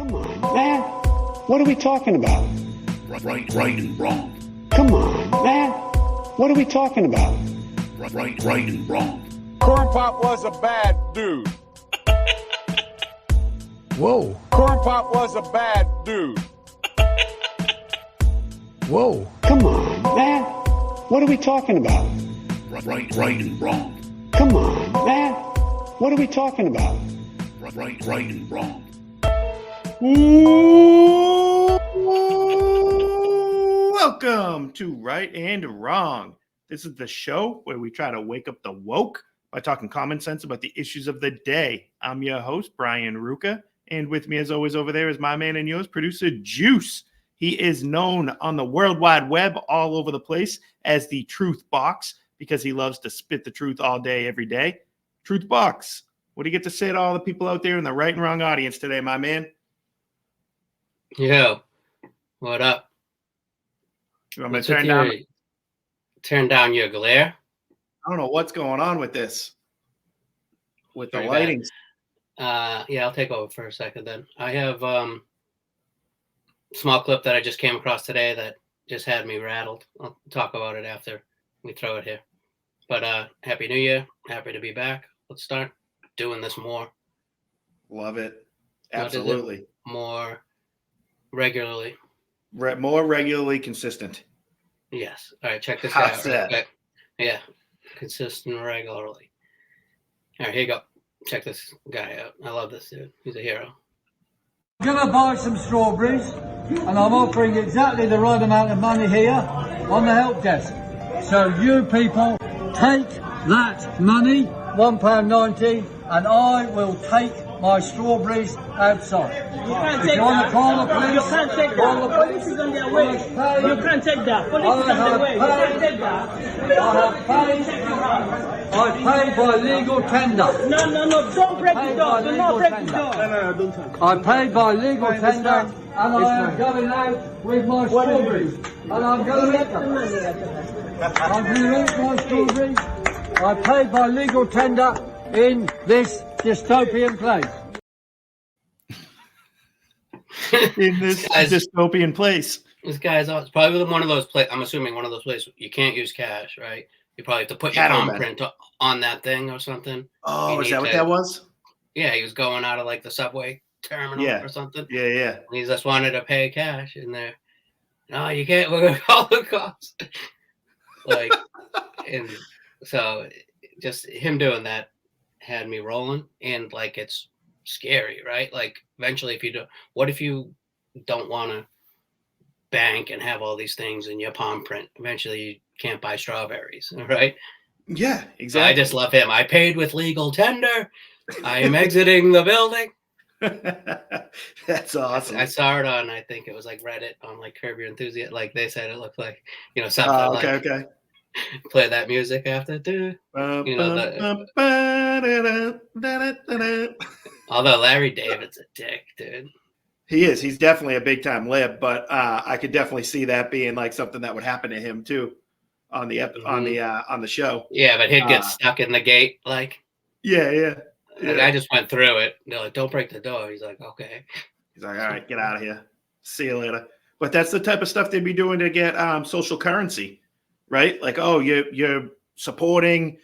Come on, man. What are we talking about? Right and wrong. Come on, man. What are we talking about? Right and wrong. Corn Pop was a bad dude. Whoa. Corn Pop was a bad dude. Whoa. Come on, man. What are we talking about? Right and wrong. Come on, man. What are we talking about? Right and wrong. Welcome to Right and Wrong. This is the show where we try to wake up the woke by talking common sense about the issues of the day. I'm your host, Brian Ruka, and with me as always over there is my man and yours, producer Juice. He is known on the World Wide Web all over the place as the Truth Box because he loves to spit the truth all day, every day. Truth Box, what do you get to say to all the people out there in the Right and Wrong audience today, my man? Yo, what up? You want me to turn down your glare? I don't know what's going on with this. With the lighting. Yeah, I'll take over for a second then. I have small clip that I just came across today that just had me rattled. I'll talk about it after we throw it here. But Happy New Year. Happy to be back. Let's start doing this more. Love it. Absolutely. More regularly. More regularly consistent. Yes. All right, check this out. How's that? Yeah, consistent regularly. All right, here you go. Check this guy out. I love this dude. He's a hero. I'm going to buy some strawberries, and I'm offering exactly the right amount of money here on the help desk. So you people take that money, £1.90, and I will take my strawberries outside. You can't take that. You can't take that. Police is on their way. You can't take that. Police is on their way. You can't take that. I paid by legal tender. No. Don't break the door. Do not break the door. No, don't touch. I paid by legal tender, and I am going out with my strawberries. And I'm going to eat them. I'm going to eat my strawberries. I paid by legal tender in this dystopian place. In this dystopian place. This guy's probably one of those places. I'm assuming one of those places you can't use cash, right? You probably have to put your palm print on that thing or something. Oh, is that what that was? Yeah, he was going out of like the subway terminal or something. Yeah. And he just wanted to pay cash in there. No, you can't. We're gonna call the cops. Like, and so just him doing that had me rolling, and like it's scary, right? Like eventually, what if you don't want to bank and have all these things in your palm print? Eventually, you can't buy strawberries, right? Yeah, exactly. I just love him. I paid with legal tender. I am exiting the building. That's awesome. I saw it on, I think it was like Reddit on like Curb Your Enthusiasm. Like they said, it looked like something. Okay. Play that music after, Although Larry David's a dick, dude. He is. He's definitely a big time lib, but I could definitely see that being like something that would happen to him too on the on the show. Yeah, but he'd get stuck in the gate, like. Yeah. Like, I just went through it. They're like, "Don't break the door." He's like, "Okay." He's like, "All right, get out of here. See you later." But that's the type of stuff they'd be doing to get social currency, right? Like, oh, you're supporting,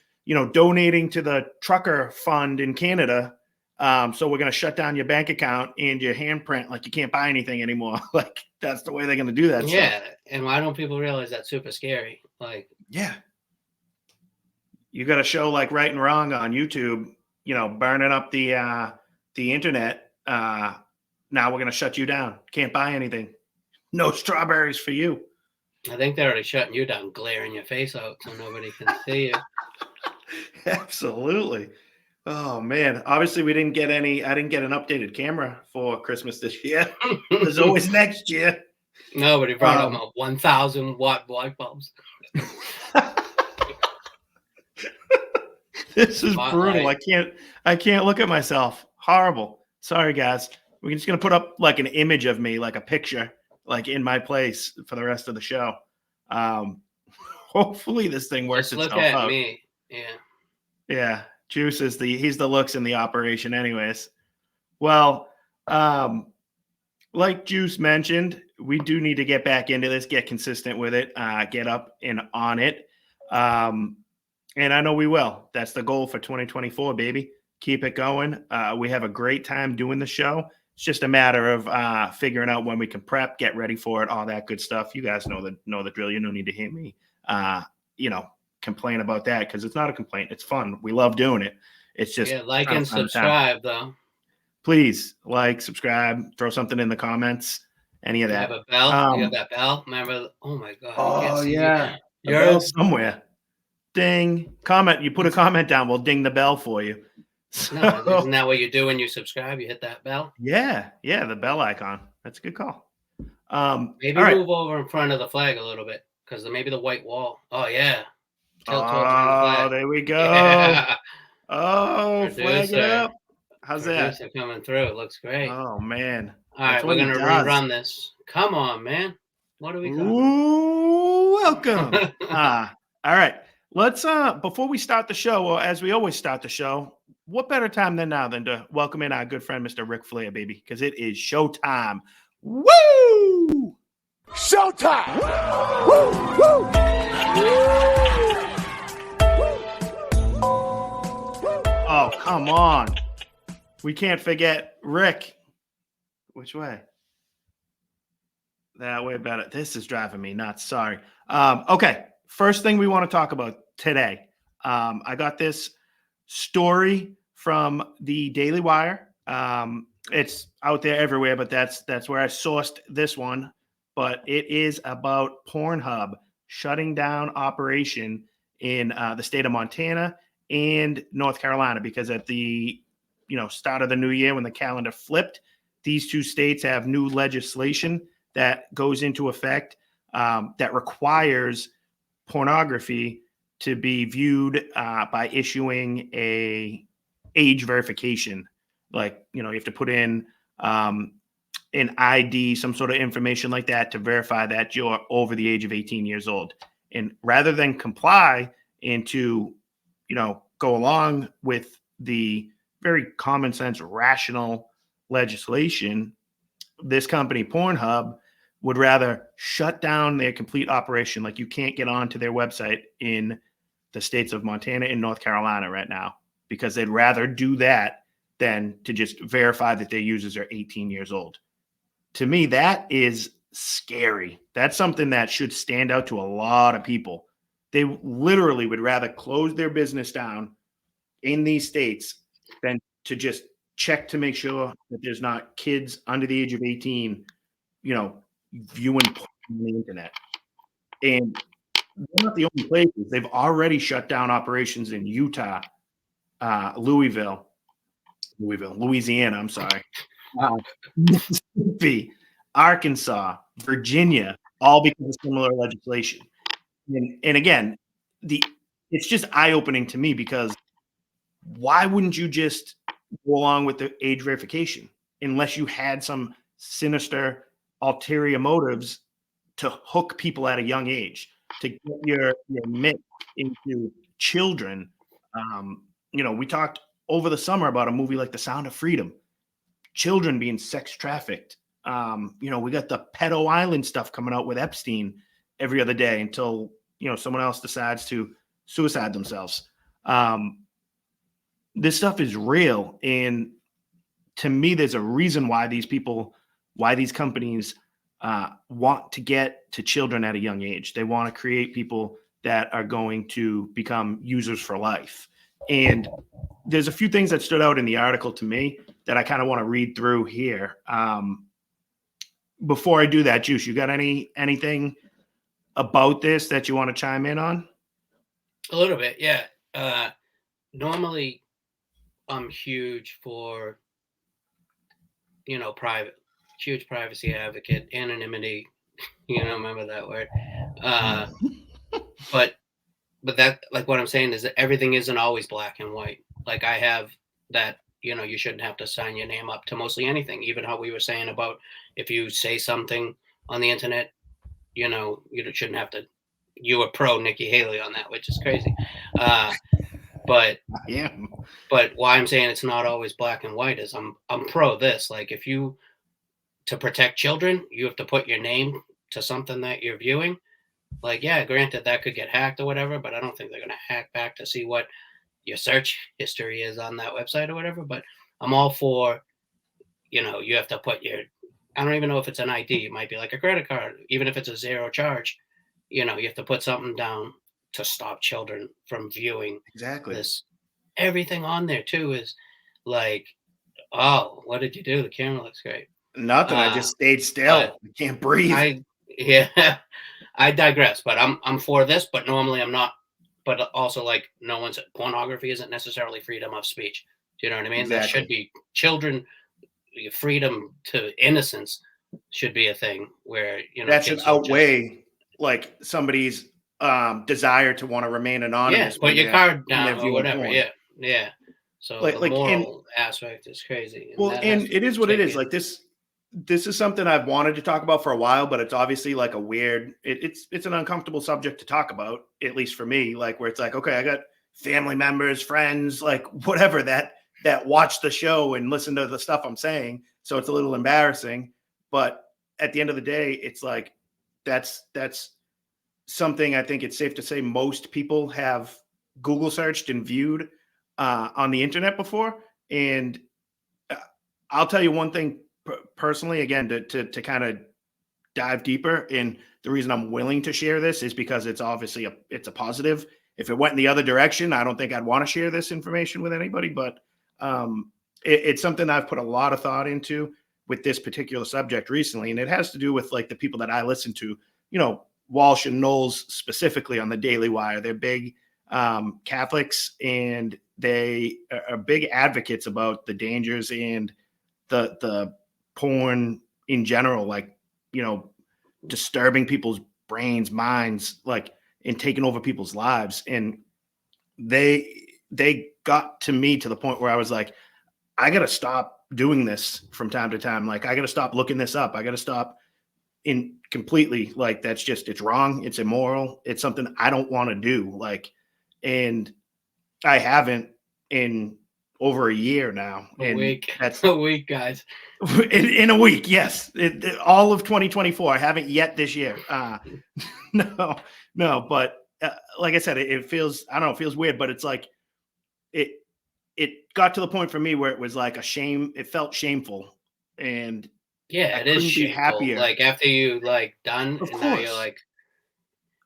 donating to the trucker fund in Canada. So we're going to shut down your bank account and your handprint. Like you can't buy anything anymore. Like that's the way they're going to do that. Yeah. Stuff. And why don't people realize that's super scary? Like, yeah, you got a show like Right and Wrong on YouTube, burning up the internet. Now we're going to shut you down. Can't buy anything. No strawberries for you. I think they're already shutting you down, glaring your face out so nobody can see you. Absolutely. Oh man. Obviously I didn't get an updated camera for Christmas this year. There's always next year. Nobody brought home a 1,000 watt light bulbs. This is brutal. I can't look at myself. Horrible. Sorry guys. We're just going to put up like an image of me, like a picture, like in my place for the rest of the show. Hopefully this thing works itself out. Look at me. Yeah. Juice is he's the looks in the operation anyways. Well, like Juice mentioned, we do need to get back into this, get consistent with it, get up and on it. And I know we will. That's the goal for 2024, baby. Keep it going. We have a great time doing the show. It's just a matter of figuring out when we can prep, get ready for it, all that good stuff. You guys know the drill. You don't need to hear me, complain about that, because it's not a complaint. It's fun. We love doing it. It's just like and subscribe though. Please like, subscribe, throw something in the comments. Any of that. You have a bell. You have that bell. Remember? Oh my god. Oh yeah. Bell somewhere. Ding. Comment. You put a comment down. We'll ding the bell for you. No, isn't that what you do when you subscribe? You hit that bell. Yeah, the bell icon. That's a good call. Maybe move over in front of the flag a little bit, because maybe the white wall. Oh yeah. Tilt towards the flag. There we go. Yeah. Oh, flag it up. How's that? Coming through. It looks great. Oh man. All right, we're gonna rerun this. Come on, man. What are we talking? Ooh, welcome. All right. Let's before we start the show, or as we always start the show, what better time than now than to welcome in our good friend Mr. Ric Flair, baby, because it is showtime. Woo! Showtime! Woo! Woo! Oh, come on. We can't forget Rick. Which way? That way better. This is driving me nuts. Sorry. Okay. First thing we want to talk about today. I got this story from the Daily Wire. It's out there everywhere, but that's where I sourced this one. But it is about Pornhub shutting down operation in the state of Montana and North Carolina, because at the start of the new year, when the calendar flipped, these two states have new legislation that goes into effect that requires pornography to be viewed by issuing a age verification. Like, you have to put in an ID, some sort of information like that to verify that you're over the age of 18 years old. And rather than comply and to, go along with the very common sense, rational legislation, this company, Pornhub, would rather shut down their complete operation. Like, you can't get onto their website in the states of Montana and North Carolina right now, because they'd rather do that than to just verify that their users are 18 years old. To me, that is scary. That's something that should stand out to a lot of people. They literally would rather close their business down in these states than to just check to make sure that there's not kids under the age of 18, viewing porn on the internet. And they're not the only places. They've already shut down operations in Utah, Louisiana, I'm sorry, Mississippi, Arkansas, Virginia, all because of similar legislation. And again, it's just eye-opening to me, because why wouldn't you just go along with the age verification unless you had some sinister ulterior motives to hook people at a young age, to get your myth into children? We talked over the summer about a movie like The Sound of Freedom, children being sex trafficked. We got the Pedo Island stuff coming out with Epstein every other day until, someone else decides to suicide themselves. This stuff is real. And to me, there's a reason why these companies want to get to children at a young age. They want to create people that are going to become users for life. And there's a few things that stood out in the article to me that I kind of want to read through here. Before I do that, Juice, you got anything about this that you want to chime in on? A little bit, yeah. Normally, I'm huge for, huge privacy advocate, anonymity. Remember that word. But that, like, what I'm saying is that everything isn't always black and white. Like, I have that, you shouldn't have to sign your name up to mostly anything. Even how we were saying about if you say something on the internet, you shouldn't have to. You were pro Nikki Haley on that, which is crazy. But why I'm saying it's not always black and white is I'm pro this. Like, if you to protect children, you have to put your name to something that you're viewing. Like, yeah, granted that could get hacked or whatever, but I don't think they're going to hack back to see what your search history is on that website or whatever. But I'm all for, you have to put I don't even know if it's an ID. It might be like a credit card, even if it's a zero charge. You have to put something down to stop children from viewing Exactly. this. Everything on there too is like, oh, what did you do? The camera looks great. Nothing. I just stayed still. I can't breathe. I digress, but I'm for this, but normally I'm not. But also, like, pornography isn't necessarily freedom of speech. Do you know what I mean? Exactly. That should be children. Freedom to innocence should be a thing where that should outweigh like somebody's desire to want to remain anonymous. Yeah, put your card down or whatever. Porn. Yeah. So like the moral aspect is crazy. And it is what it is. Like this is something I've wanted to talk about for a while, but it's obviously like a weird. It's an uncomfortable subject to talk about, at least for me. Like where it's like, okay, I got family members, friends, like whatever that watch the show and listen to the stuff I'm saying. So it's a little embarrassing, but at the end of the day, it's like, that's something I think it's safe to say most people have Google searched and viewed on the internet before. And I'll tell you one thing personally, again, to kind of dive deeper. And the reason I'm willing to share this is because it's obviously it's a positive. If it went in the other direction, I don't think I'd want to share this information with anybody, but it's something I've put a lot of thought into with this particular subject recently. And it has to do with like the people that I listen to, Walsh and Knowles specifically on the Daily Wire. They're big Catholics, and they are big advocates about the dangers and the porn in general, like, disturbing people's brains, minds, like, and taking over people's lives. And they got to me to the point where I was like, I got to stop doing this from time to time. Like, I got to stop looking this up. I got to stop completely. Like, it's wrong. It's immoral. It's something I don't want to do. Like, and I haven't in over a year now. A week. That's a week, guys. In a week. Yes. All of 2024. I haven't yet this year. No, but like I said, it feels, I don't know, it feels weird, but it's like, it got to the point for me where it was like a shame. It felt shameful. And yeah, it is shameful. Happier. Like after you done, of course. Now you're like,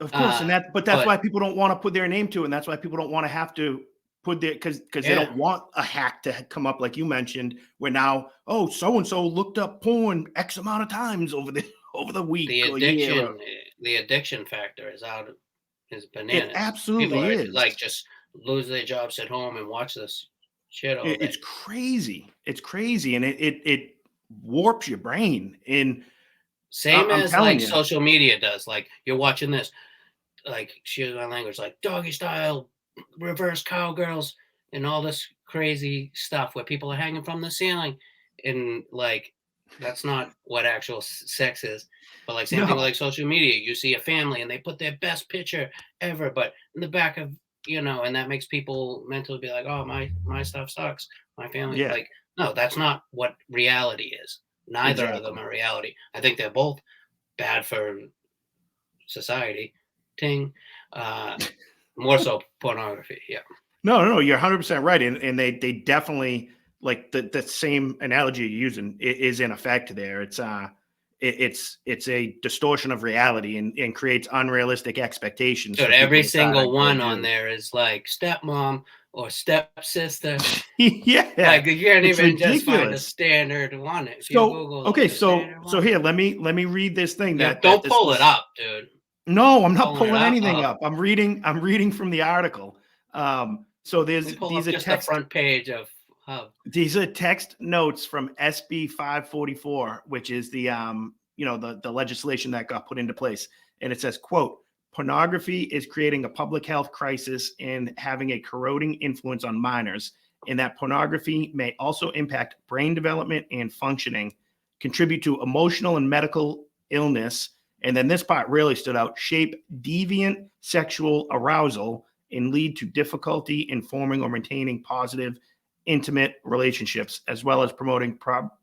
of course. And that's why people don't want to put their name to it. And that's why people don't want to have to put their, because they don't want a hack to come up, like you mentioned, where now, oh, so-and-so looked up porn X amount of times over the week. The addiction factor is bananas. It absolutely is. Like, just lose their jobs at home and watch this shit all day. It's crazy. It's crazy. And it warps your brain. And same as social media does. Like, you're watching this, like, excuse my language, like doggy style, reverse cowgirls, and all this crazy stuff where people are hanging from the ceiling. And like, that's not what actual sex is. But like, same thing with like social media. You see a family and they put their best picture ever, but in the back of, and that makes people mentally be like, oh, my stuff sucks. My family, like, no, that's not what reality is. Neither of them are reality. I think they're both bad for society. More so pornography. Yeah. No, you're 100% right. And they definitely, like, the same analogy you're using is in effect there. It's a distortion of reality and creates unrealistic expectations. So every single one on there is like stepmom or stepsister. Yeah. Like, you can't even just find a standard one. If so here, let me read this thing. Don't pull it up, dude. No, I'm not pulling anything up. I'm reading from the article. So these are just the front page of Hub. These are text notes from SB 544, which is the the legislation that got put into place. And it says, quote, pornography is creating a public health crisis and having a corroding influence on minors, and that pornography may also impact brain development and functioning, contribute to emotional and medical illness. And then this part really stood out: shape deviant sexual arousal and lead to difficulty in forming or maintaining positive, intimate relationships, as well as promoting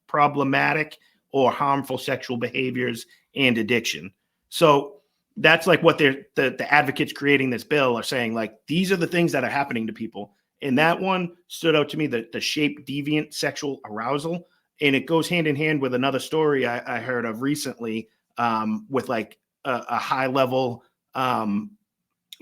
problematic or harmful sexual behaviors and addiction. So that's like what the advocates creating this bill are saying, like, these are the things that are happening to people. And that one stood out to me, the shape deviant sexual arousal. And it goes hand in hand with another story I heard of recently, with like a high level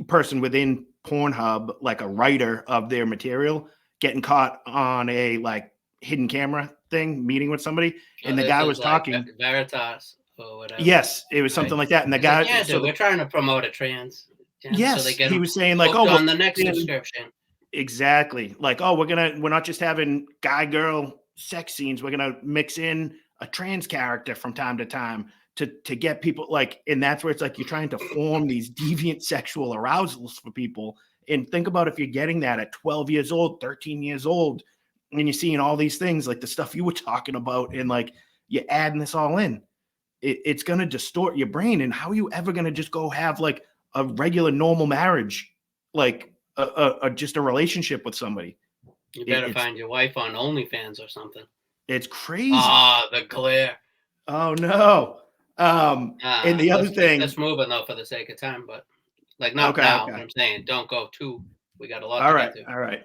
person within Pornhub, like a writer of their material, getting caught on a like hidden camera thing, meeting with somebody. And the guy was talking. Like Veritas or whatever. Yes, it was something like that. And the guy, like, yeah, dude, we're trying to promote a trans. Yes, so they get he was saying like, oh, on the next subscription. Exactly. Like, oh, we're not just having guy girl sex scenes. We're gonna mix in a trans character from time to time to get people like, and that's where it's like you're trying to form these deviant sexual arousals for people. And think about if you're getting that at 12 years old, 13 years old, and you're seeing all these things like the stuff you were talking about, and like you're adding this all in, it's gonna distort your brain. And how are you ever gonna just go have like a regular normal marriage, like just a relationship with somebody? You better find your wife on OnlyFans or something. It's crazy. The glare. Oh no. And the other thing, let's move it though for the sake of time, but like not now. Okay. I'm saying don't go too. We got a lot. All right.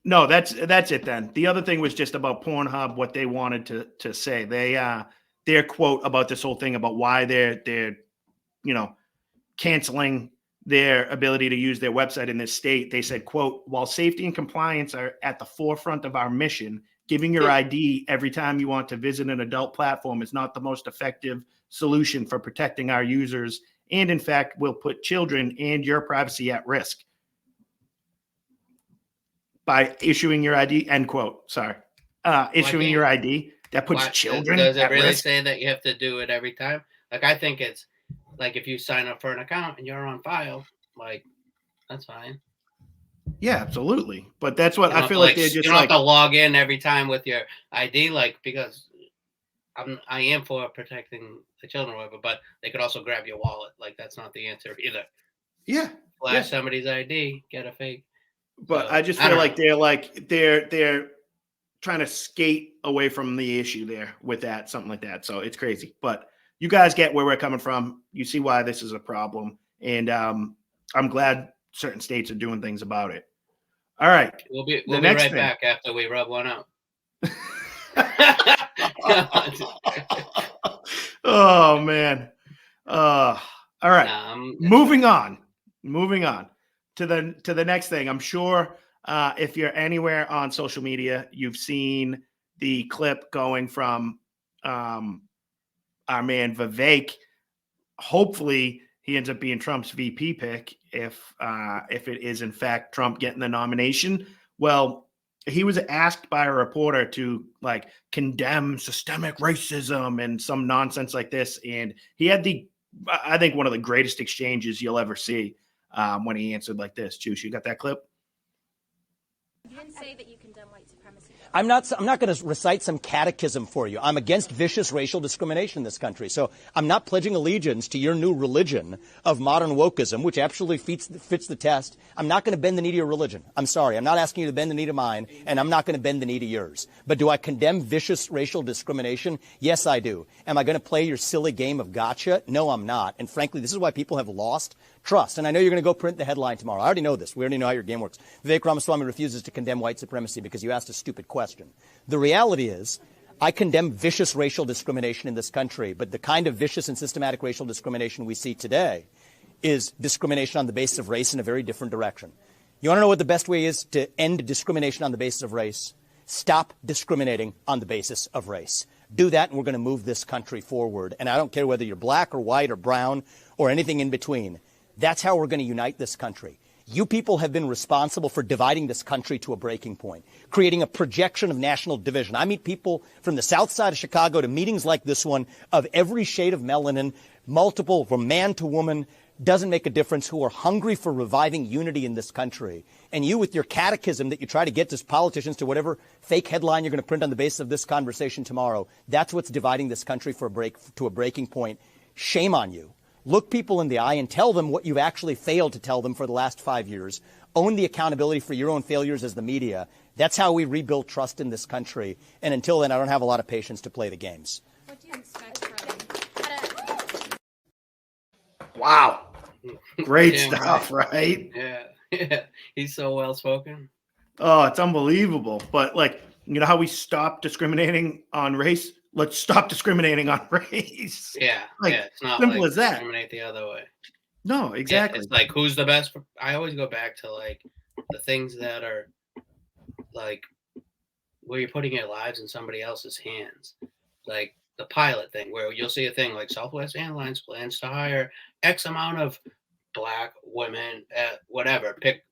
No, that's it then. The other thing was just about Pornhub, what they wanted to say. Their quote about this whole thing about why they're canceling their ability to use their website in this state. They said, quote, while safety and compliance are at the forefront of our mission, giving your ID every time you want to visit an adult platform is not the most effective solution for protecting our users, and in fact will put children and your privacy at risk. By issuing your ID, end quote. Sorry. Issuing your ID, that puts children at risk. Does it really say that you have to do it every time? Like, I think it's like if you sign up for an account and you're on file, like, that's fine. Yeah, absolutely. But that's what I feel like they're just you don't have to log in every time with your ID, like, because I am for protecting the children or whatever, but they could also grab your wallet. Like, that's not the answer either. Yeah. Flash somebody's ID, get a fake. But so, I just feel like they're trying to skate away from the issue there with that, something like that. So it's crazy. But you guys get where we're coming from. You see why this is a problem. And I'm glad certain states are doing things about it. All right. We'll be right back after we rub one out. Oh, man. All right. Moving on to the next thing. I'm sure if you're anywhere on social media, you've seen the clip going from our man Vivek. Hopefully he ends up being Trump's VP pick if it is in fact Trump getting the nomination. Well, he was asked by a reporter to like condemn systemic racism and some nonsense like this, and he had I think one of the greatest exchanges you'll ever see when he answered like this. Juice, you got that clip? You didn't say that you condemn white supremacy. I'm not going to recite some catechism for you. I'm against vicious racial discrimination in this country. So I'm not pledging allegiance to your new religion of modern wokeism, which absolutely fits the test. I'm not going to bend the knee to your religion. I'm sorry. I'm not asking you to bend the knee to mine, and I'm not going to bend the knee to yours. But do I condemn vicious racial discrimination? Yes, I do. Am I going to play your silly game of gotcha? No, I'm not. And frankly, this is why people have lost trust. And I know you're going to go print the headline tomorrow. I already know this. We already know how your game works. Vivek Ramaswamy refuses to condemn white supremacy because you asked a stupid question. The reality is, I condemn vicious racial discrimination in this country, but the kind of vicious and systematic racial discrimination we see today is discrimination on the basis of race in a very different direction. You want to know what the best way is to end discrimination on the basis of race? Stop discriminating on the basis of race. Do that, and we're going to move this country forward. And I don't care whether you're black or white or brown or anything in between. That's how we're going to unite this country. You people have been responsible for dividing this country to a breaking point, creating a projection of national division. I meet people from the south side of Chicago to meetings like this one of every shade of melanin, multiple, from man to woman, doesn't make a difference, who are hungry for reviving unity in this country. And you, with your catechism that you try to get to politicians to whatever fake headline you're going to print on the basis of this conversation tomorrow, that's what's dividing this country to a breaking point. Shame on you. Look people in the eye and tell them what you've actually failed to tell them for the last 5 years. own the accountability for your own failures as the media. That's how we rebuild trust in this country. And until then, I don't have a lot of patience to play the games. What do you expect from Wow. Great Damn stuff, right? Yeah. He's so well spoken. Oh, it's unbelievable. But like, you know how we stop discriminating on race? Let's stop discriminating on race. Yeah. Like, Yeah. It's not simple like as that. discriminate the other way. No, Yeah, exactly. it's like who's the best. I always go back to like the things that are like where you're putting your lives in somebody else's hands. Like the pilot thing, where you'll see a thing like Southwest Airlines plans to hire X amount of Black women at whatever. Pick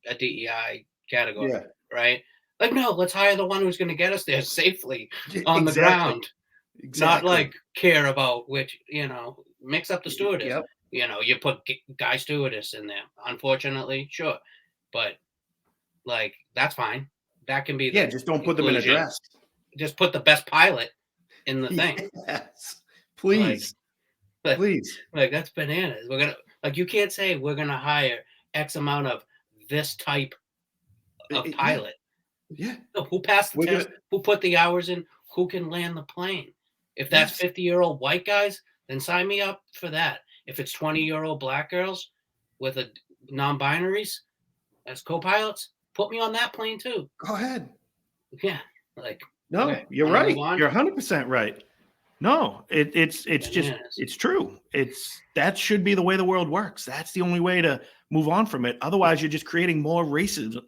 a DEI category, Yeah. right? Like, no, let's hire the one who's going to get us there safely on the Exactly. ground. Exactly. Not like care about which, mix up the stewardess. Yep. You put guy stewardess in there. Unfortunately, sure. But like, that's fine. That can be Yeah, just don't put them in a inclusion. dress. Just put the best pilot in the thing. Yes. Please. Please. Like that's bananas. We're gonna you can't say we're gonna hire X amount of this type of pilot. Yeah. No, who passed the test? Who put the hours in? Who can land the plane? If that's 50-year-old white guys, then sign me up for that. If it's 20-year-old Black girls with a non-binaries as co-pilots, put me on that plane too. Go ahead. Yeah, like no, okay, you're right. You're 100% right. No, it's just it's true. That should be the way the world works. That's the only way to move on from it. Otherwise, you're just creating more racism,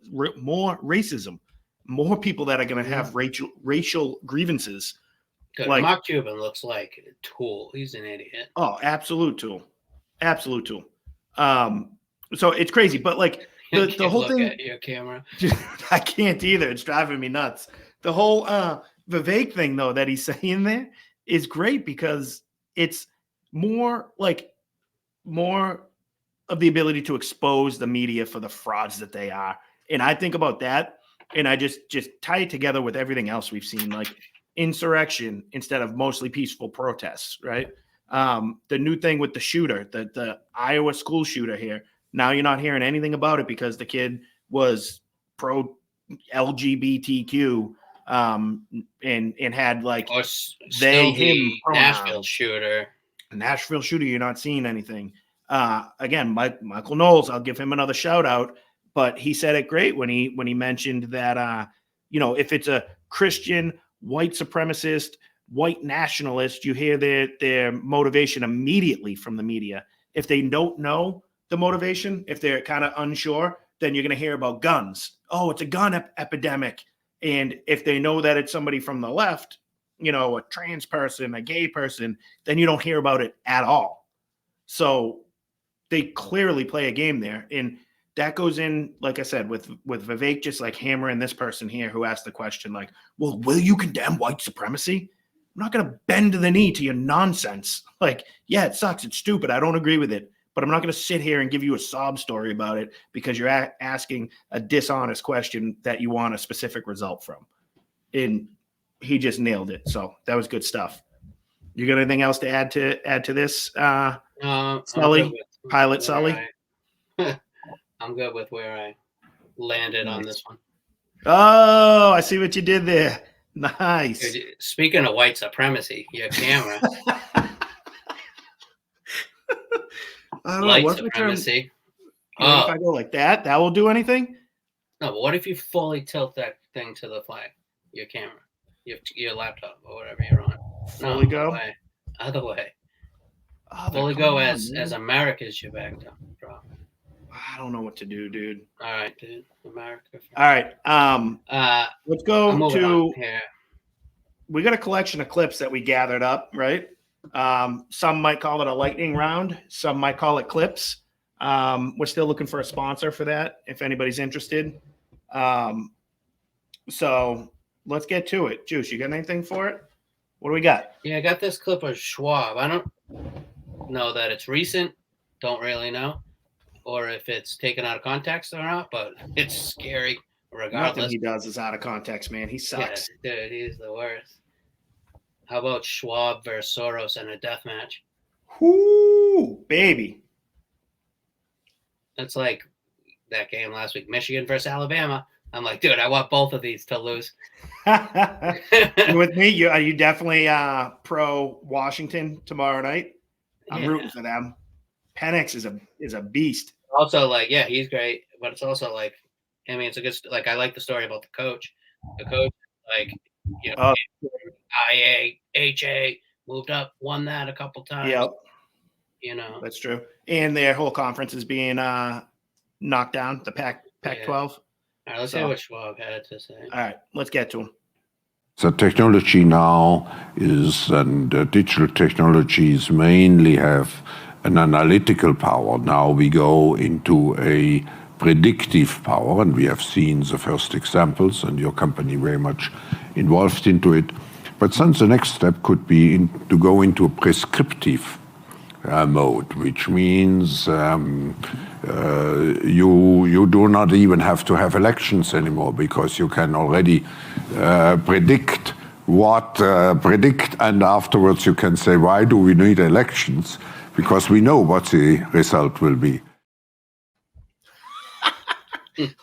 more people that are going to have racial grievances. Good. Like Mark Cuban looks like a tool. He's an idiot. Oh, absolute tool. So it's crazy, but like the whole thing. At your camera. I can't either. It's driving me nuts. The whole Vivek thing, though, that he's saying there is great because it's more of the ability to expose the media for the frauds that they are. And I think about that, and I just tie it together with everything else we've seen, like insurrection instead of mostly peaceful protests, right? The new thing with the shooter, the Iowa school shooter here. Now you're not hearing anything about it because the kid was pro LGBTQ and had like they him Nashville shooter. You're not seeing anything. Again, Michael Knowles, I'll give him another shout out, but he said it great when he mentioned that if it's a Christian white supremacist, white nationalist, you hear their motivation immediately from the media. If they don't know the motivation, if they're kind of unsure, then you're going to hear about guns. Oh, it's a gun epidemic. And if they know that it's somebody from the left, a trans person, a gay person, then you don't hear about it at all. So they clearly play a game there. And that goes in, like I said, with Vivek just like hammering this person here who asked the question, like, well, will you condemn white supremacy? I'm not going to bend the knee to your nonsense. Like, yeah, it sucks. It's stupid. I don't agree with it. But I'm not going to sit here and give you a sob story about it because you're asking a dishonest question that you want a specific result from. And he just nailed it. So that was good stuff. You got anything else to add to this, Sully? Pilot Sully? I'm good with where I landed on this one. Oh, I see what you did there. Nice. Speaking of white supremacy, your camera. White supremacy. If I go like that, that will do anything? No, but what if you fully tilt that thing to the flag? Your camera, your laptop, or whatever you're on. Fully go? Other way. Oh, fully go as America's your backdrop. I don't know what to do, dude. All right, dude. America. All right. Let's go to here. We got a collection of clips that we gathered up, right? Some might call it a lightning round. Some might call it clips. We're still looking for a sponsor for that if anybody's interested. So let's get to it. Juice, you got anything for it? What do we got? Yeah, I got this clip of Schwab. I don't know that it's recent. Don't really know. Or if it's taken out of context or not, but it's scary regardless. Nothing he does is out of context, man. He sucks. Yeah, dude, he's the worst. How about Schwab versus Soros in a death match? Whoo, baby. It's like that game last week, Michigan versus Alabama. I'm like, dude, I want both of these to lose. With me, are you definitely pro Washington tomorrow night? I'm rooting for them. Penix is a beast. Also, like, yeah, he's great, but it's also like, I mean, it's a good, like, I like the story about the coach. The coach, like, you know, IA, HA, moved up, won that a couple times. Yep. You know, that's true. And their whole conference is being knocked down, the Pac-12. All right, let's hear what Schwab had to say. All right, let's get to him. The technology now is, and digital technologies mainly have an analytical power. Now we go into a predictive power, and we have seen the first examples, and your company very much involved into it. But then the next step could be to go into a prescriptive mode, which means you do not even have to have elections anymore, because you can already predict, and afterwards you can say, why do we need elections? Because we know what the result will be.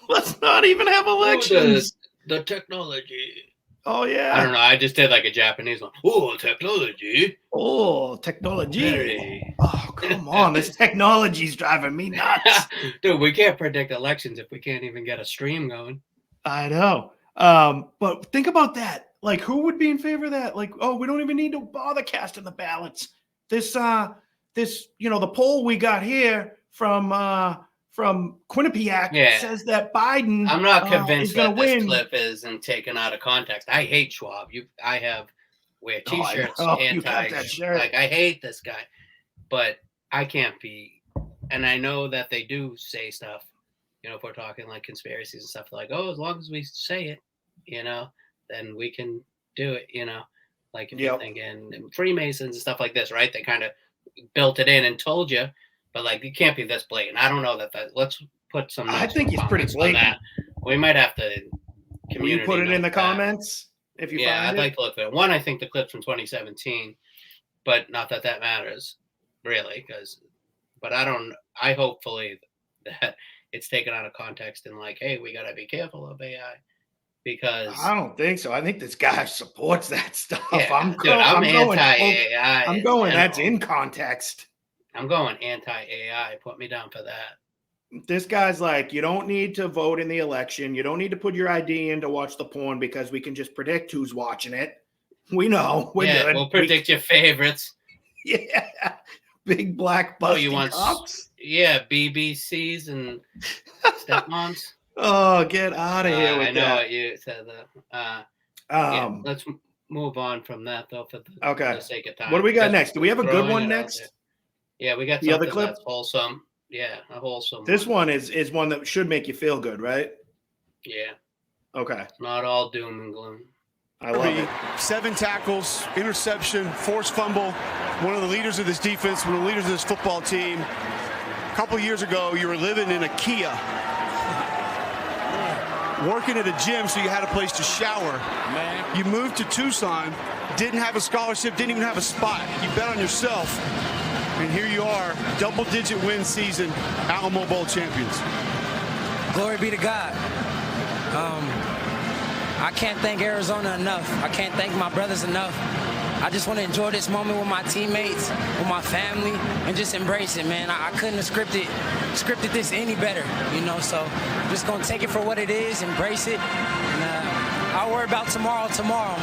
Let's not even have elections. The technology. Oh, yeah. I don't know. I just did like a Japanese one. Oh, technology. Oh, technology. Oh, come on. This technology's driving me nuts. Dude, we can't predict elections if we can't even get a stream going. I know. But think about that. Like, who would be in favor of that? Like, oh, we don't even need to bother casting the ballots. This, the poll we got here from Quinnipiac says that Biden I'm not convinced is going that to this win. clip isn't taken out of context. I hate Schwab. I wear T-shirts, you got that shirt. Like, I hate this guy. But I can't be, and I know that they do say stuff, if we're talking like conspiracies and stuff, like, oh, as long as we say it, then we can do it, like if you're thinking Freemasons and stuff like this, right? They kind of built it in and told you. But like, it can't be this blatant. I don't know that. Let's put some. I think he's pretty blatant. We might have to. Will you put it in the comments if you find it? Yeah, I'd like to look at it. One, I think the clip's from 2017, but not that matters really, but I hopefully that it's taken out of context and like, hey, we gotta be careful of AI, because I don't think so. I think this guy supports that stuff. Yeah, I'm anti-AI. I'm going. That's in context. I'm going anti-AI. Put me down for that. This guy's like, you don't need to vote in the election. You don't need to put your ID in to watch the porn, because we can just predict who's watching it. We know. We're good. We'll predict your favorites. Yeah. Big black busty you want cops. Yeah, BBCs and stepmoms. Oh, get out of here with I know that. what you said that. Let's move on from that, though, for the sake of time. What do we got next? Do we have a good one next? Yeah, we got the other clip. That's wholesome. Yeah, a wholesome. This one is one that should make you feel good, right? Yeah. Okay. It's not all doom and gloom. I love it. 7 tackles, interception, forced fumble. One of the leaders of this defense, one of the leaders of this football team. A couple years ago, you were living in a Kia, working at a gym, so you had a place to shower. Man. You moved to Tucson, didn't have a scholarship, didn't even have a spot. You bet on yourself. And here you are, double-digit win season, Alamo Bowl champions. Glory be to God. I can't thank Arizona enough. I can't thank my brothers enough. I just want to enjoy this moment with my teammates, with my family, and just embrace it, man. I couldn't have scripted this any better, so I'm just going to take it for what it is, embrace it, and I'll worry about tomorrow,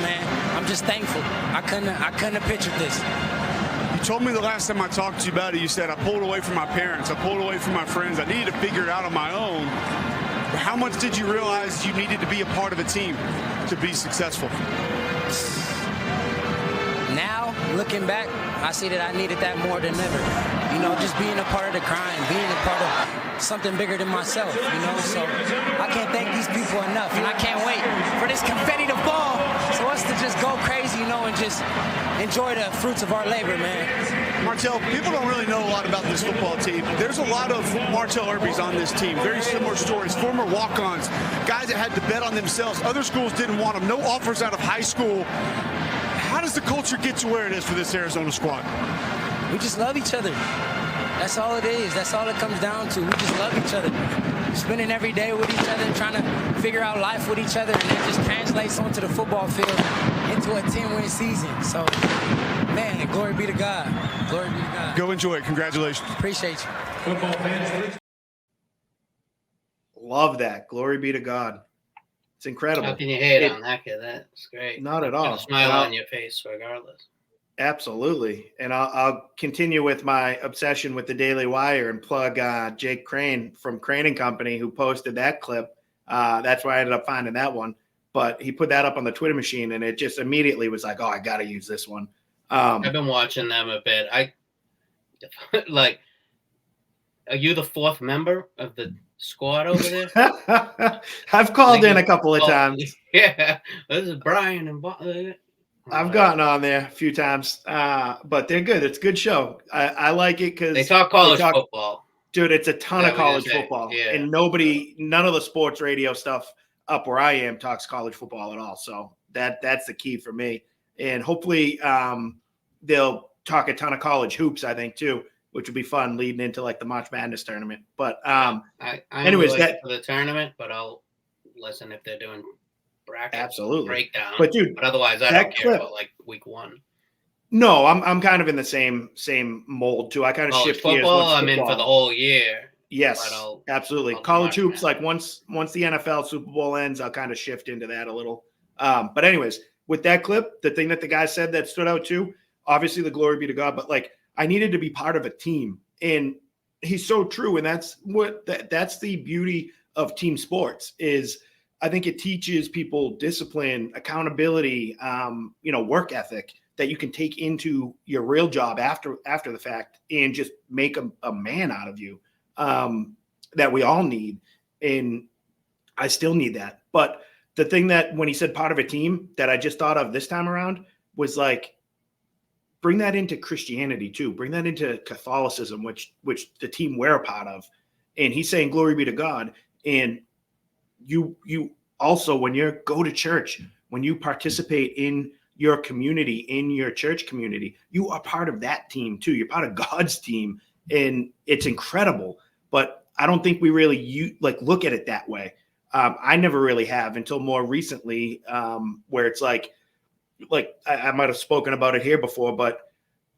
man. I'm just thankful. I couldn't have pictured this. You told me the last time I talked to you about it, you said, I pulled away from my parents, I pulled away from my friends, I needed to figure it out on my own. But how much did you realize you needed to be a part of a team to be successful? Now, looking back, I see that I needed that more than ever. Just being a part of the grind, being a part of something bigger than myself, so I can't thank these people enough, and I can't wait for this confetti to fall, so us to just go crazy, and just enjoy the fruits of our labor, man. Martell, people don't really know a lot about this football team. There's a lot of Martell Irby's on this team, very similar stories, former walk-ons, guys that had to bet on themselves. Other schools didn't want them, no offers out of high school. How does the culture get to where it is for this Arizona squad? We just love each other. That's all it is. That's all it comes down to. We just love each other. spending every day with each other, trying to figure out life with each other, and that just translates onto the football field into a 10-win season. So, man, glory be to God. Glory be to God. Go enjoy it. Congratulations. Appreciate you. Football fans, Love that. Glory be to God. It's incredible. How can you hate on that kid? That's great. Not at all. A smile on your face, regardless. Absolutely. And I'll continue with my obsession with the Daily Wire and plug Jake Crane from Crane and Company, who posted that clip. That's where I ended up finding that one. But he put that up on the Twitter machine, and it just immediately was like, oh, I got to use this one. I've been watching them a bit. Like, are you the fourth member of the squad over there? I've called in a couple of times. Yeah, this is Brian and I've gotten on there a few times, but they're good. It's a good show. I like it because they talk college football. Dude, it's a ton of college football. Yeah. And none of the sports radio stuff up where I am talks college football at all. So that's the key for me. And hopefully they'll talk a ton of college hoops, I think, too, which would be fun leading into like the March Madness tournament. But anyways, that for the tournament, but I'll listen if they're doing bracket breakdown. But dude, otherwise I don't care about like week one. No, I'm kind of in the same mold too. I kind of shift gears. I'm in for the whole year. Yes, absolutely. College hoops, like once the NFL Super Bowl ends, I'll kind of shift into that a little. But anyways, with that clip, the thing that the guy said that stood out too, obviously the glory be to God, but like I needed to be part of a team, and he's so true. And that's that's the beauty of team sports is I think it teaches people discipline, accountability, work ethic that you can take into your real job after the fact and just make a man out of you that we all need. And I still need that. But the thing that when he said part of a team that I just thought of this time around was like, bring that into Christianity too. Bring that into Catholicism, which the team we're a part of. And he's saying, glory be to God. And you also, when you go to church, when you participate in your community, in your church community, you are part of that team too. You're part of God's team, and it's incredible. But I don't think we really look at it that way. I never really have until more recently, where it's like I might have spoken about it here before, but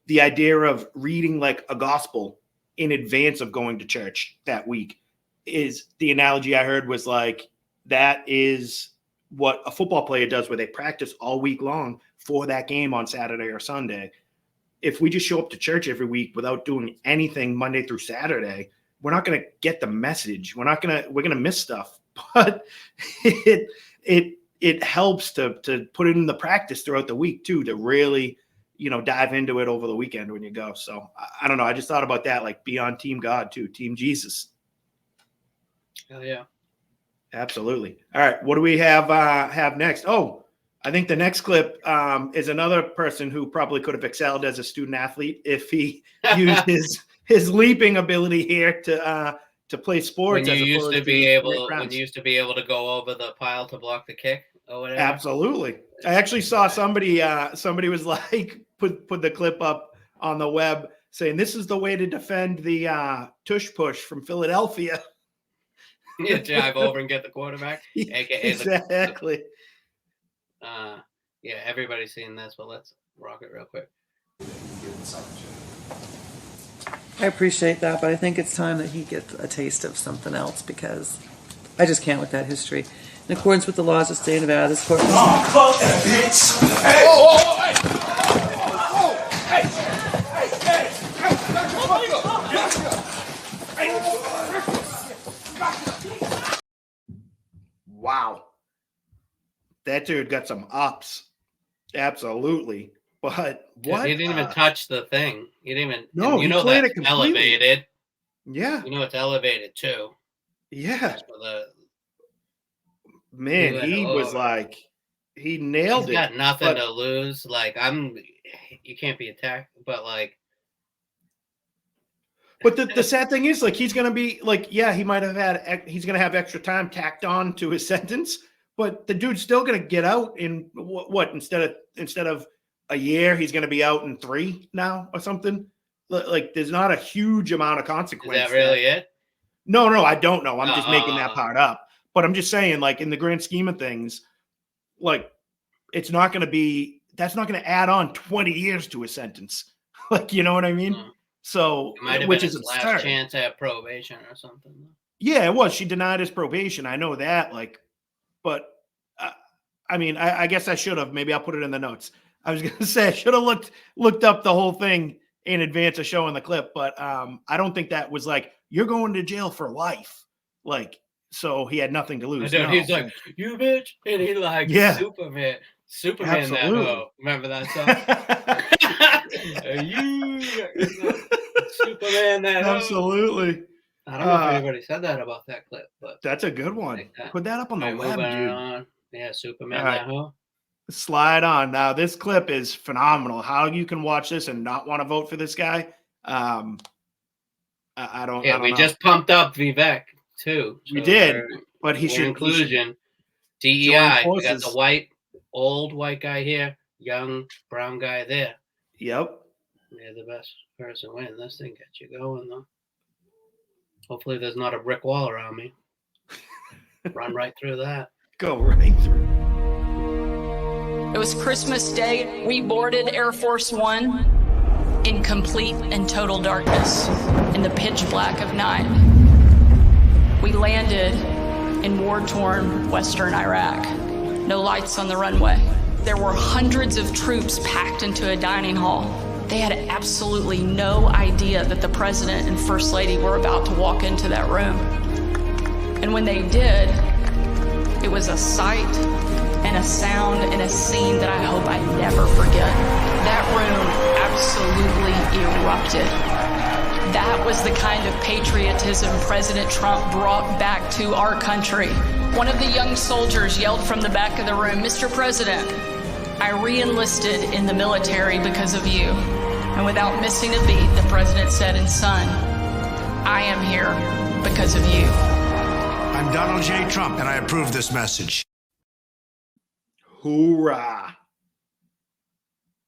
the idea of reading like a gospel in advance of going to church that week is the analogy I heard was like, that is what a football player does where they practice all week long for that game on Saturday or Sunday. If we just show up to church every week without doing anything Monday through Saturday, we're not going to get the message. We're going to miss stuff, but it helps to put it in the practice throughout the week too, to really, dive into it over the weekend when you go. So I don't know. I just thought about that, like be on team God too, team Jesus. Hell yeah. Absolutely. All right. What do we have next? Oh, I think the next clip is another person who probably could have excelled as a student athlete if he used his leaping ability here to play sports. When you used to be able to go over the pile to block the kick or whatever. Absolutely. I actually saw somebody was like put the clip up on the web saying this is the way to defend the tush push from Philadelphia. You drive over and get the quarterback. AKA exactly. Yeah, everybody's seen this, but let's rock it real quick. I appreciate that, but I think it's time that he gets a taste of something else because I just can't with that history. In accordance with the laws of the state of Nevada, this court... Oh, fuck that bitch! Hey! Oh, hey! Wow. That dude got some ups. Absolutely. But what? He didn't even touch the thing. He didn't even. No, you know that's elevated. Yeah. You know it's elevated too. Yeah. So man, he was like, he nailed it. He's got nothing to lose. Like you can't be attacked, but like. But the sad thing is, like, he's going to be like, yeah, he's going to have extra time tacked on to his sentence, but the dude's still going to get out in what instead of a year, he's going to be out in 3 now or something. Like, there's not a huge amount of consequence. Is that really it? No, I don't know. I'm just making that part up. But I'm just saying, like, in the grand scheme of things, like, it's not going to be, that's not going to add on 20 years to a sentence. Like, you know what I mean? So, It might have which been is his absurd. last chance at probation or something. Yeah, it was. She denied his probation. I know that. Like, but I mean, I guess I should have. Maybe I'll put it in the notes. I was going to say I should have looked up the whole thing in advance of showing the clip, but I don't think that was like, you're going to jail for life. Like, so he had nothing to lose. No. He's like, you bitch, and he like Superman Absolutely. that hoe. Remember that song? You Superman that hoe. Absolutely. I don't know if anybody said that about that clip, but that's a good one. Like Put that up on the web, dude. Yeah, Superman that hoe. Slide on. Now, this clip is phenomenal. How you can watch this and not want to vote for this guy? I don't. Yeah, I don't we know. just pumped up Vivek too. We did, but he should inclusion. D.E.I. We got the old white guy here, young brown guy there. Yep. Yeah, the best person win. This thing gets you going though. Hopefully, there's not a brick wall around me. Run right through that. Go right through. It was Christmas Day. We boarded Air Force One in complete and total darkness, in the pitch black of night. We landed in war-torn western Iraq. No lights on the runway. There were hundreds of troops packed into a dining hall. They had absolutely no idea that the president and first lady were about to walk into that room. And when they did, it was a sight and a sound and a scene that I hope I never forget. That room absolutely erupted. That was the kind of patriotism President Trump brought back to our country. One of the young soldiers yelled from the back of the room, "Mr. President, I re-enlisted in the military because of you." And without missing a beat, the president said, "And son, I am here because of you." I'm Donald J. Trump, and I approve this message. Hoorah.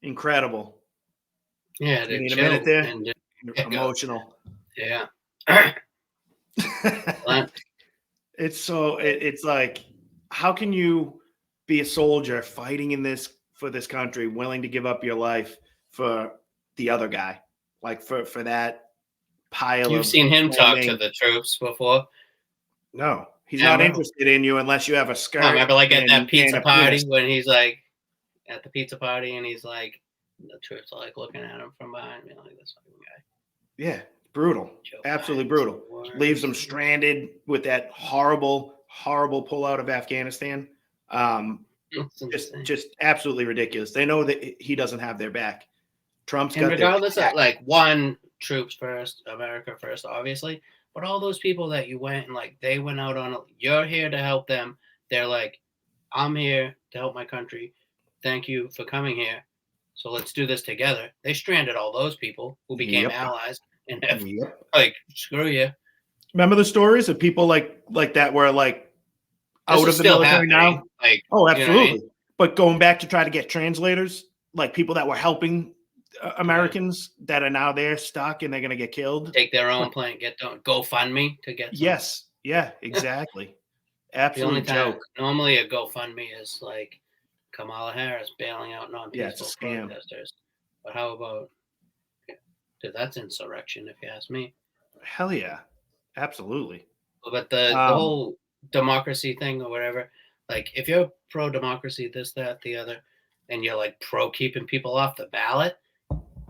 Incredible. Yeah, you need a minute there? Emotional. Yeah. It's like, how can you be a soldier fighting for this country, willing to give up your life for the other guy? Like for that pile You've seen him talk to the troops before? No. He's not interested in you unless you have a skirt. I remember like at that pizza party when he's like at the pizza party and he's like, the troops are like looking at him from behind me like this fucking guy. Yeah, brutal. Absolutely brutal. Leaves them stranded with that horrible pullout of Afghanistan. Just absolutely ridiculous. They know that he doesn't have their back. Trump's got regardless of like troops first, America first, obviously. But all those people that you went and like they went out on, you're here to help them. They're like, I'm here to help my country. Thank you for coming here. So let's do this together. They stranded all those people who became allies and like, screw you. Remember the stories of people like that were like out of the military now? Like, oh, absolutely. You know what I mean? But going back to try to get translators, like people that were helping Americans that are now there stuck and they're going to get killed. Take their own plane, get GoFundMe to get. Yes. Yeah, exactly. Absolute joke. Normally a GoFundMe is like Kamala Harris bailing out non-peaceful protesters. But how about, dude, that's insurrection if you ask me. Hell yeah. Absolutely. But the whole democracy thing or whatever, like if you're pro-democracy, this, that, the other, and you're like pro keeping people off the ballot,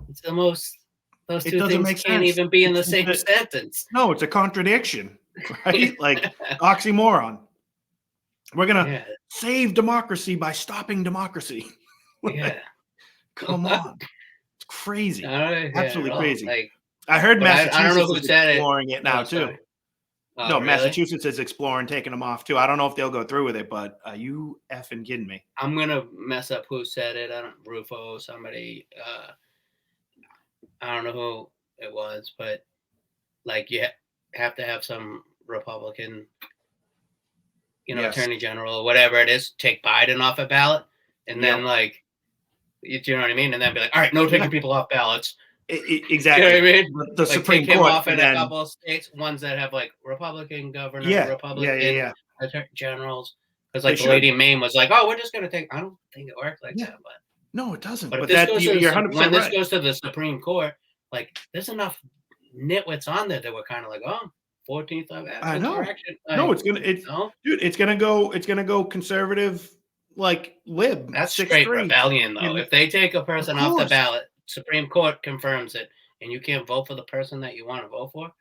it's the most, those two things can't even be in the same sentence. No, it's a contradiction, right? Like oxymoron. We're going to save democracy by stopping democracy. Yeah. Come on. It's crazy. Absolutely crazy. Like, I heard Massachusetts is exploring it now, too. Oh, no, really? Massachusetts is exploring taking them off, too. I don't know if they'll go through with it, but are you effing kidding me? I'm going to mess up who said it. I don't Rufo, somebody. I don't know who it was, but like you have to have some Republican, attorney general or whatever it is, take Biden off a ballot. And then like, you know what I mean? And then be like, all right, no taking people off ballots. Exactly. You know what I mean? The Like Supreme take him Court. off in and a then, couple of states, ones that have like Republican governor, Yeah, Republican generals. Because They like the should. lady in Maine was like, "Oh, we're just gonna take." I don't think it worked like that, but No, it doesn't. But if But this that goes to you're the, 100% when this right. goes to the Supreme Court, like there's enough nitwits on there that were kind of like, "Oh, 14th of I know. insurrection." No, Like, it's gonna go conservative, like lib. That's 6-3. straight rebellion, though. And- If they take a person Of off the course. ballot, Supreme Court confirms it, and you can't vote for the person that you want to vote for,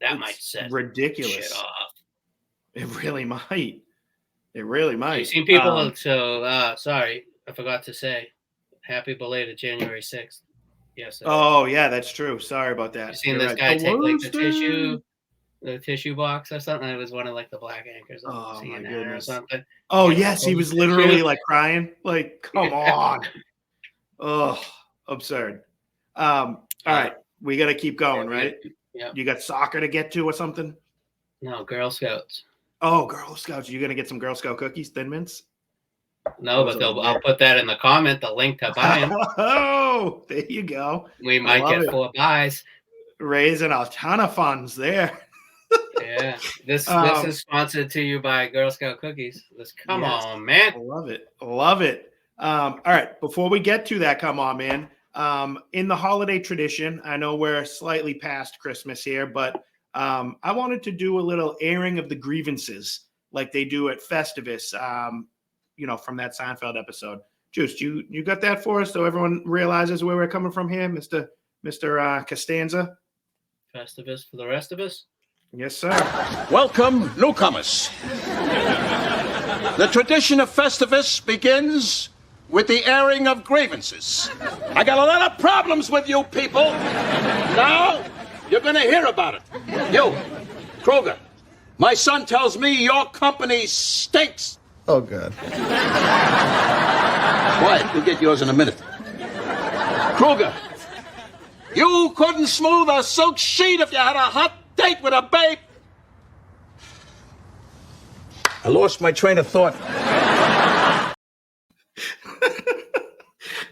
that might set ridiculous. shit off. It really might. It really might. You've seen people. Sorry, I forgot to say, happy belated January 6th. Yes. Oh yeah, that's true. Sorry about that. You seen You're this right. guy The take like worst the tissue box or something? It was one of like the black anchors on Oh, my CNN or goodness. something. Oh Yeah, yes, he full was tissue. literally like crying. Like, come Yeah. on. Oh, absurd. All right, we got to keep going, right? Yeah. You got soccer to get to or something? No, Girl Scouts. Oh, Girl Scouts. You gonna get some Girl Scout cookies, Thin Mints? No, Those but are I'll put that in the comment, the link to buy them. Oh, there you go. We I might love get it. 4 buys. Raising a ton of funds there. Yeah. This is sponsored to you by Girl Scout cookies. Come Yes. on, man. I love it. Love it. All right. Before we get to that, come on, man. In the holiday tradition, I know we're slightly past Christmas here, but I wanted to do a little airing of the grievances like they do at Festivus, from that Seinfeld episode. Juice, you got that for us so everyone realizes where we're coming from here, Mr. Costanza? Festivus for the rest of us? Yes, sir. Welcome, newcomers. The tradition of Festivus begins with the airing of grievances. I got a lot of problems with you people. Now, you're going to hear about it. You, Kruger, my son tells me your company stinks. Oh, God. Quiet, you'll get yours in a minute. Kruger, you couldn't smooth a silk sheet if you had a hot date with a babe. I lost my train of thought.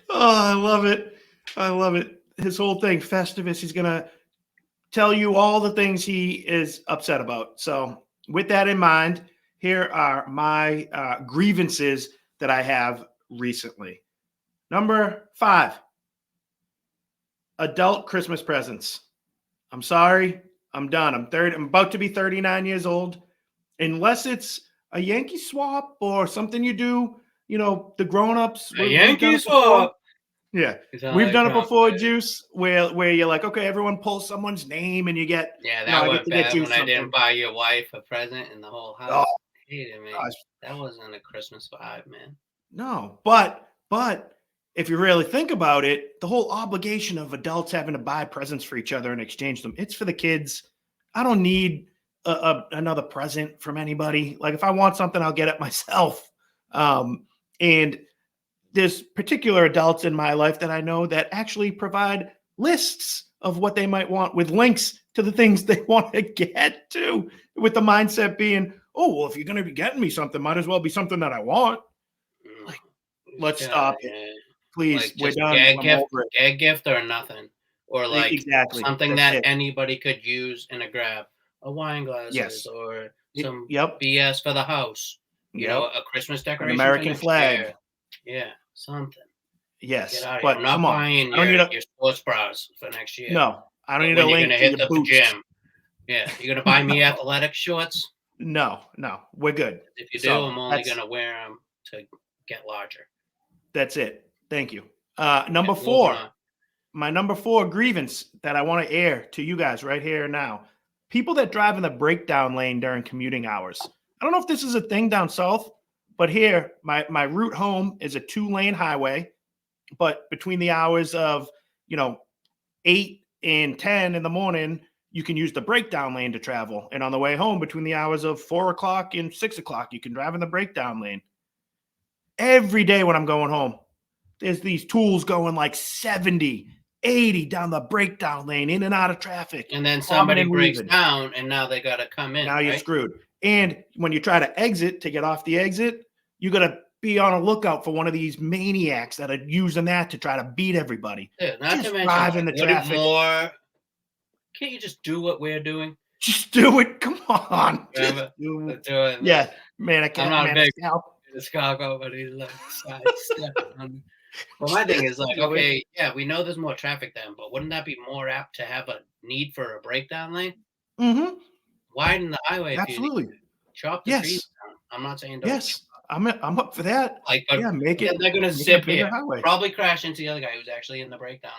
Oh, I love it. I love it. His whole thing, Festivus, he's going to tell you all the things he is upset about. So with that in mind, here are my grievances that I have recently. Number 5, adult Christmas presents. I'm sorry. I'm done. I'm about to be 39 years old. Unless it's a Yankee swap or something you do, the grown-ups. A Yankee swap. Yeah, Sound we've like done it Trump, before, right? Juice, where you're like, okay, everyone pulls someone's name and you get. Yeah, I that get went to get bad you when I something. didn't buy your wife a present in the whole house. Oh, Hated me. gosh. That wasn't a Christmas vibe, man. No, but if you really think about it, the whole obligation of adults having to buy presents for each other and exchange them, it's for the kids. I don't need another present from anybody. Like if I want something, I'll get it myself. And there's particular adults in my life that I know that actually provide lists of what they might want with links to the things they want to get to, with the mindset being, oh, well, if you're going to be getting me something, might as well be something that I want. Like, let's stop it. Please, Like we're just done. gag gift or nothing. Or like Exactly. something That's that it. anybody could use in a grab. A wine glasses Yes. or some Yep. BS for the house. You know, a Christmas decoration. for American next flag. year. Yeah, something. Yes, Get out of but here. I'm not come on. buying I don't need your sports bras for next year. No, I don't But need when a you're link gonna to hit your the boots. gym. Yeah, you're gonna buy me athletic shorts. No, we're good. If you do, So, I'm only that's- gonna wear them to get larger. That's it. Thank you. Number moving 4, on. my number 4 grievance that I want to air to you guys right here and now. People that drive in the breakdown lane during commuting hours. I don't know if this is a thing down south, but here, my route home is a 2-lane highway, but between the hours of, 8 and 10 in the morning, you can use the breakdown lane to travel. And on the way home, between the hours of 4 o'clock and 6 o'clock, you can drive in the breakdown lane. Every day when I'm going home, there's these tools going like 70, 80 down the breakdown lane, in and out of traffic. And then bombing somebody and breaks weaving. down, and now they gotta come in. Now you're right? screwed. And when you try to exit to get off the exit, you got to be on a lookout for one of these maniacs that are using that to try to beat everybody. Yeah, not just to mention, drive in the traffic. Can't you just do what we're doing? Just do it. Come on. Yeah, Yeah, man, I can't. I'm not man, big scalp. in Chicago, but he's like sidestepping on me. But my thing is like, okay, yeah, we know there's more traffic then, but wouldn't that be more apt to have a need for a breakdown lane? Mm-hmm. Widen the highway. Absolutely. Chop the trees down. I'm not saying don't. Yes, I'm up for that. Like, yeah, make it. They're gonna zip here. Probably crash into the other guy who's actually in the breakdown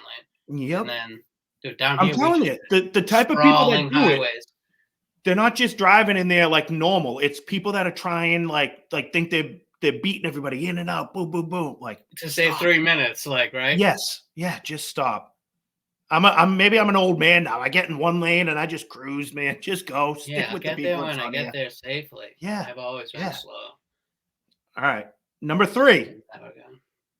lane. Yep. And then, dude, down I'm here. telling you, the type of people that do highways. it, they're not just driving in there like normal. It's people that are trying like think they're beating everybody in and out, boom, boom, boom, like to save 3 minutes, like right? Yes, yeah, just stop. Maybe I'm an old man now. I get in one lane and I just cruise, man. Just go. Stick with the people. I get there safely. Yeah, I've always been slow. All right, number 3.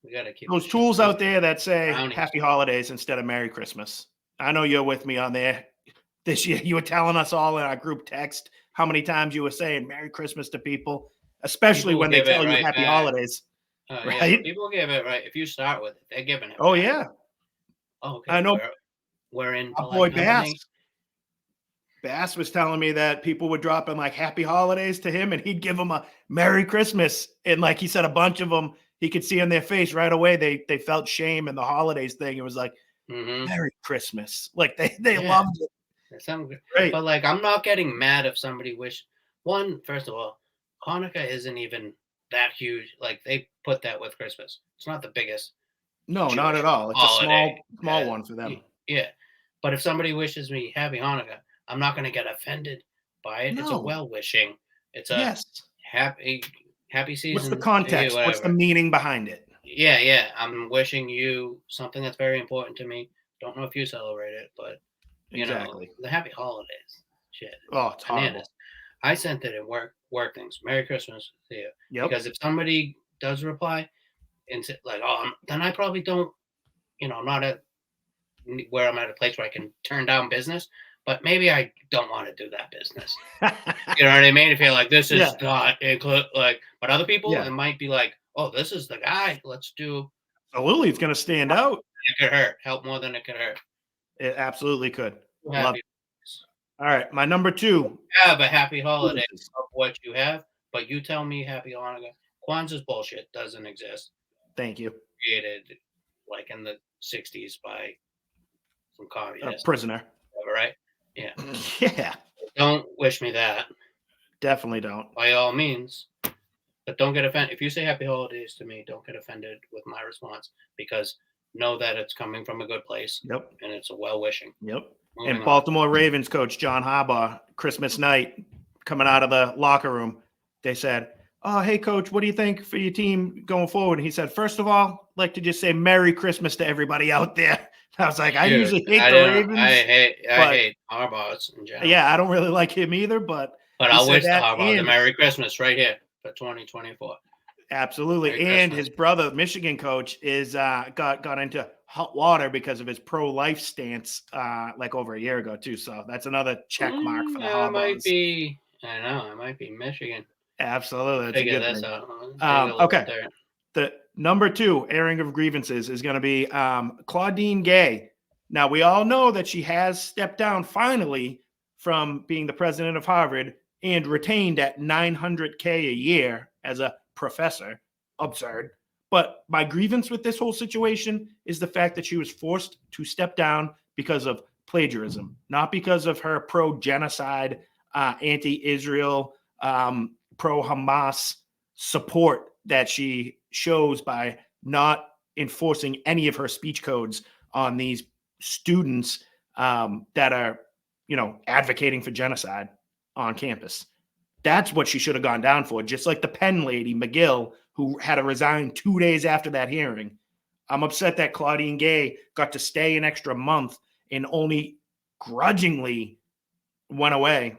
We gotta keep those tools out there that say Happy Holidays instead of Merry Christmas. I know you're with me on there. This year, you were telling us all in our group text how many times you were saying Merry Christmas to people, especially when they tell you Happy Holidays. Right? Yeah, people give it right. If you start with it, they're giving it. Oh, yeah. Oh, okay. I know. We're in. Our boy Bass was telling me that people would drop in like Happy Holidays to him and he'd give them a Merry Christmas. And like he said, a bunch of them, he could see on their face right away. They felt shame in the holidays thing. It was like, Merry Christmas. Like they loved it. Great. But like, I'm not getting mad if somebody first of all, Hanukkah isn't even that huge. Like they put that with Christmas. It's not the biggest. No, not at all. It's holiday. A small one for them. Yeah. But if somebody wishes me Happy Hanukkah, I'm not going to get offended by it. No. It's a well-wishing. It's a happy season. What's the context? What's the meaning behind it? Yeah. I'm wishing you something that's very important to me. Don't know if you celebrate it, but you know, the happy holidays. Shit. Oh, it's horrible. I sent it in work things. Merry Christmas to you. Yep. Because if somebody does reply and say like, then I probably don't, I'm not where I'm at a place where I can turn down business, but maybe I don't want to do that business. You know what I mean? If you're like, this is not include but other people, it might be like, oh, this is the guy. Let's do. Absolutely, it's going to stand out. It could hurt. Help more than it could hurt. It absolutely could. Love it. All right, my number 2. Have a happy holiday of what you have, but you tell me Happy Hanukkah. Kwanzaa's bullshit doesn't exist. Thank you. Created like in the 60s by some communist. A prisoner. Right? Yeah. Yeah. Don't wish me that. Definitely don't. By all means. But don't get offended. If you say Happy Holidays to me, don't get offended with my response because know that it's coming from a good place. Yep. And it's a well-wishing. Yep. Moving and Baltimore Ravens coach John Harbaugh, Christmas night, coming out of the locker room, they said, oh, hey, coach, what do you think for your team going forward? And he said, first of all, I'd like to just say Merry Christmas to everybody out there. I was like, I usually hate the Ravens. I hate Harbaugh in general. Yeah, I don't really like him either, but I'll wish the Harbaugh the Merry Christmas right here for 2024. Absolutely. And his brother, Michigan coach, is got into hot water because of his pro-life stance like over a year ago too. So that's another check mark for the Harbaughs. It might be Michigan. Absolutely. Figure this out. Okay. The number 2 airing of grievances is going to be Claudine Gay. Now, we all know that she has stepped down finally from being the president of Harvard and retained at $900K a year as a professor. Absurd. But my grievance with this whole situation is the fact that she was forced to step down because of plagiarism, not because of her pro-genocide, anti-Israel, pro-Hamas support that she shows by not enforcing any of her speech codes on these students that are, advocating for genocide on campus. That's what she should have gone down for, just like the Penn lady, McGill, who had to resign 2 days after that hearing. I'm upset that Claudine Gay got to stay an extra month and only grudgingly went away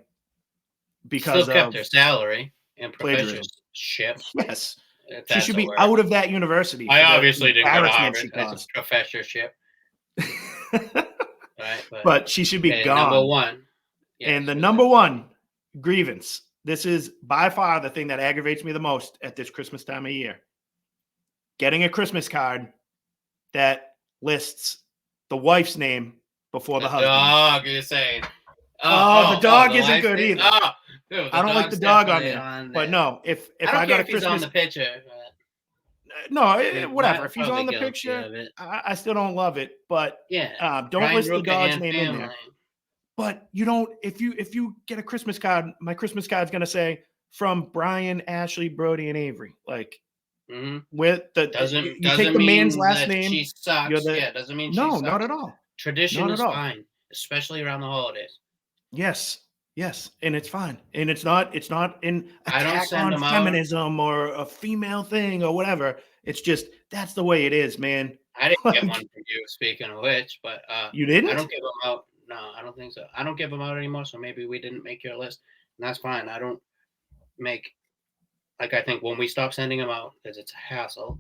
because still kept her salary and professorship. Yes. She should be out of that university. I obviously didn't go to Harvard. It's a professorship. Right, but she should be gone. Number 1. Yes, and the number 1 grievance. This is by far the thing that aggravates me the most at this Christmas time of year. getting a Christmas card that lists the wife's name before the husband. Dog, you're saying. The dog the isn't wife's good name? either. Oh, dude, I don't like the dog on definitely there. But no, if I don't I care got a if he's Christmas, on the picture. no, He whatever. might If he's on the probably guilty of picture, it. I still don't love it. But Yeah, don't Brian list the Ruka dog's and name in there. family. But you don't. If you get a Christmas card, my Christmas card's gonna say from Brian, Ashley, Brody, and Avery. Like with the you take the man's last name. She sucks. Doesn't mean she no, sucks. not at all. Tradition Not is at all. fine, especially around the holidays. Yes, and it's fine, and it's not an I don't attack send on them out. feminism or a female thing or whatever. It's just that's the way it is, man. I didn't get one for you. Speaking of which, but You didn't? I don't give them out. No, I don't think so. I don't give them out anymore. So maybe we didn't make your list, and that's fine. I don't make I think when we stop sending them out because it's a hassle.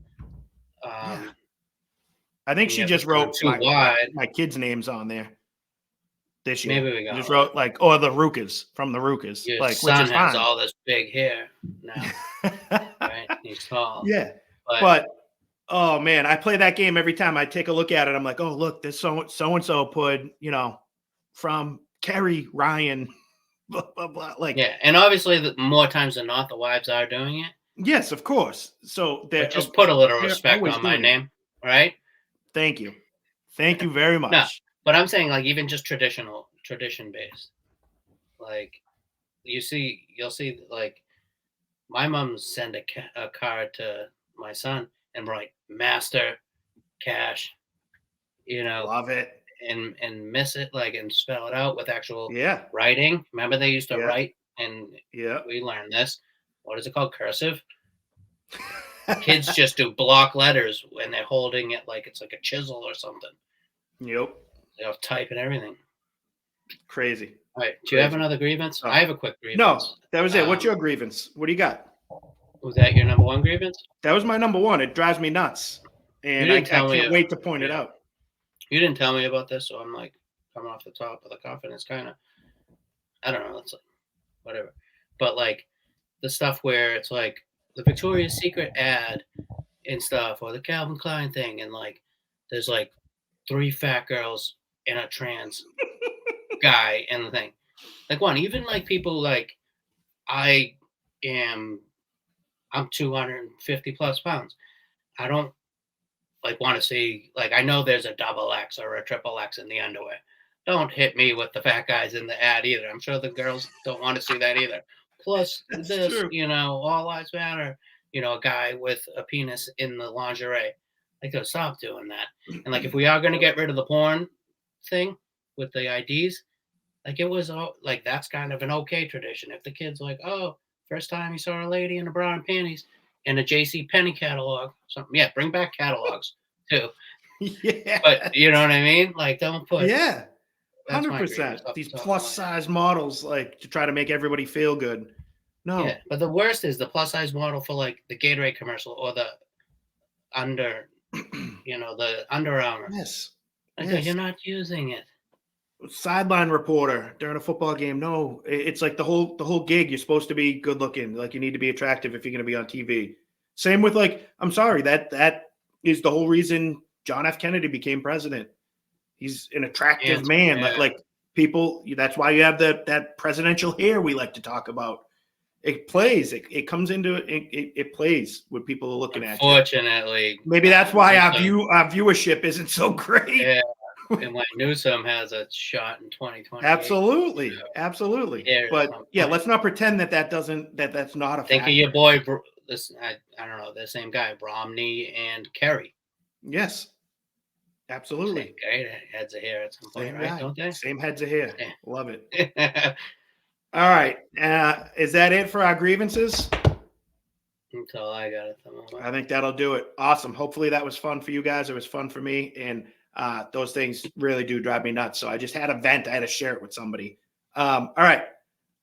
I think she just wrote too wide. my kids' names on there this year. Maybe we got just wrote or the Rukas from the Rukas. Your which son is has fine. all this big hair now, right? He's tall. Yeah, but oh man, I play that game every time I take a look at it. I'm like, oh look, this so and so put from Kerry Ryan, blah blah blah. Like and obviously more times than not, the wives are doing it. Yes, of course. So just put a little respect on my name, right? Thank you very much. No, but I'm saying even just tradition based. You'll see my mom send a card to my son and write Master Cash, love it and miss it and spell it out with actual writing. Remember they used to write and we learned this. What is it called? Cursive. Kids just do block letters when they're holding it like it's like a chisel or something. Yep. They'll type and everything. Crazy. All right. Do you have another grievance? I have a quick grievance. No, that was it. What's your grievance? What do you got? Was that your number one grievance? That was my number one. It drives me nuts. And I can't wait to point it out. You didn't tell me about this, so I'm coming off the top of the coffin. It's kind of, I don't know. It's whatever. But the stuff where it's the Victoria's Secret ad and stuff, or the Calvin Klein thing, and there's 3 fat girls and a trans guy and the thing. Even people I'm 250 plus pounds. I don't want to see I know there's a XX or a XXX in the underwear. Don't hit me with the fat guys in the ad either. I'm sure the girls don't want to see that either. Plus this, all lives matter. A guy with a penis in the lingerie. Stop doing that. And if we are going to get rid of the porn thing with the IDs, it was that's kind of an okay tradition. If the kid's oh, first time he saw a lady in a bra and panties in a J.C. Penney catalog, something. Yeah, bring back catalogs too. Yeah, but you know what I mean. Don't put 100%. These plus size models to try to make everybody feel good. No, yeah, but the worst is the plus size model for the Gatorade commercial or the the Under Armour. Yes. You're not using it. Sideline reporter during a football game. No, it's the whole gig. You're supposed to be good looking. You need to be attractive if you're going to be on TV. Same with I'm sorry, that is the whole reason John F. Kennedy became president. He's an attractive man. Yeah. People, that's why you have that presidential hair we like to talk about. It plays. It comes into it. It plays when people are looking at you. Fortunately, maybe that's why our viewership isn't so great. Yeah, and Newsom has a shot in 2020. Absolutely. But let's not pretend that's not a Think fact. of your boy. I don't know, the same guy, Romney and Kerry. Yes, absolutely. Same guy, heads of hair at some point, Same right? guy. Don't they? Same heads of hair. Yeah. Love it. All right. Is that it for our grievances? That's all I got at the moment. I think that'll do it. Awesome. Hopefully that was fun for you guys. It was fun for me. And those things really do drive me nuts. So I just had a vent. I had to share it with somebody. All right.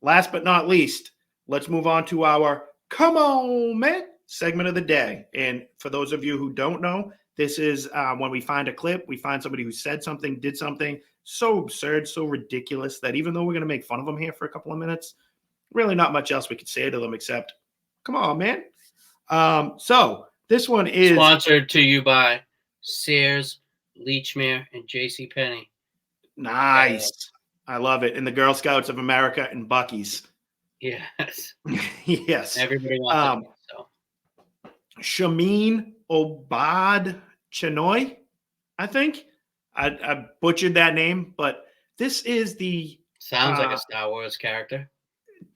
Last but not least, let's move on to our Come On, Man segment of the day. And for those of you who don't know, this is when we find a clip, we find somebody who said something, did something so absurd, so ridiculous that even though we're going to make fun of them here for a couple of minutes, really not much else we could say to them except, come on, man. So This one is sponsored to you by Sears, Leechmere, and JCPenney. Nice. I love it. And the Girl Scouts of America and Buc-ee's. Yes. Yes. Everybody wants it. So. Shameen Obad Chenoy, I think. I butchered that name, but this is the... Sounds like a Star Wars character.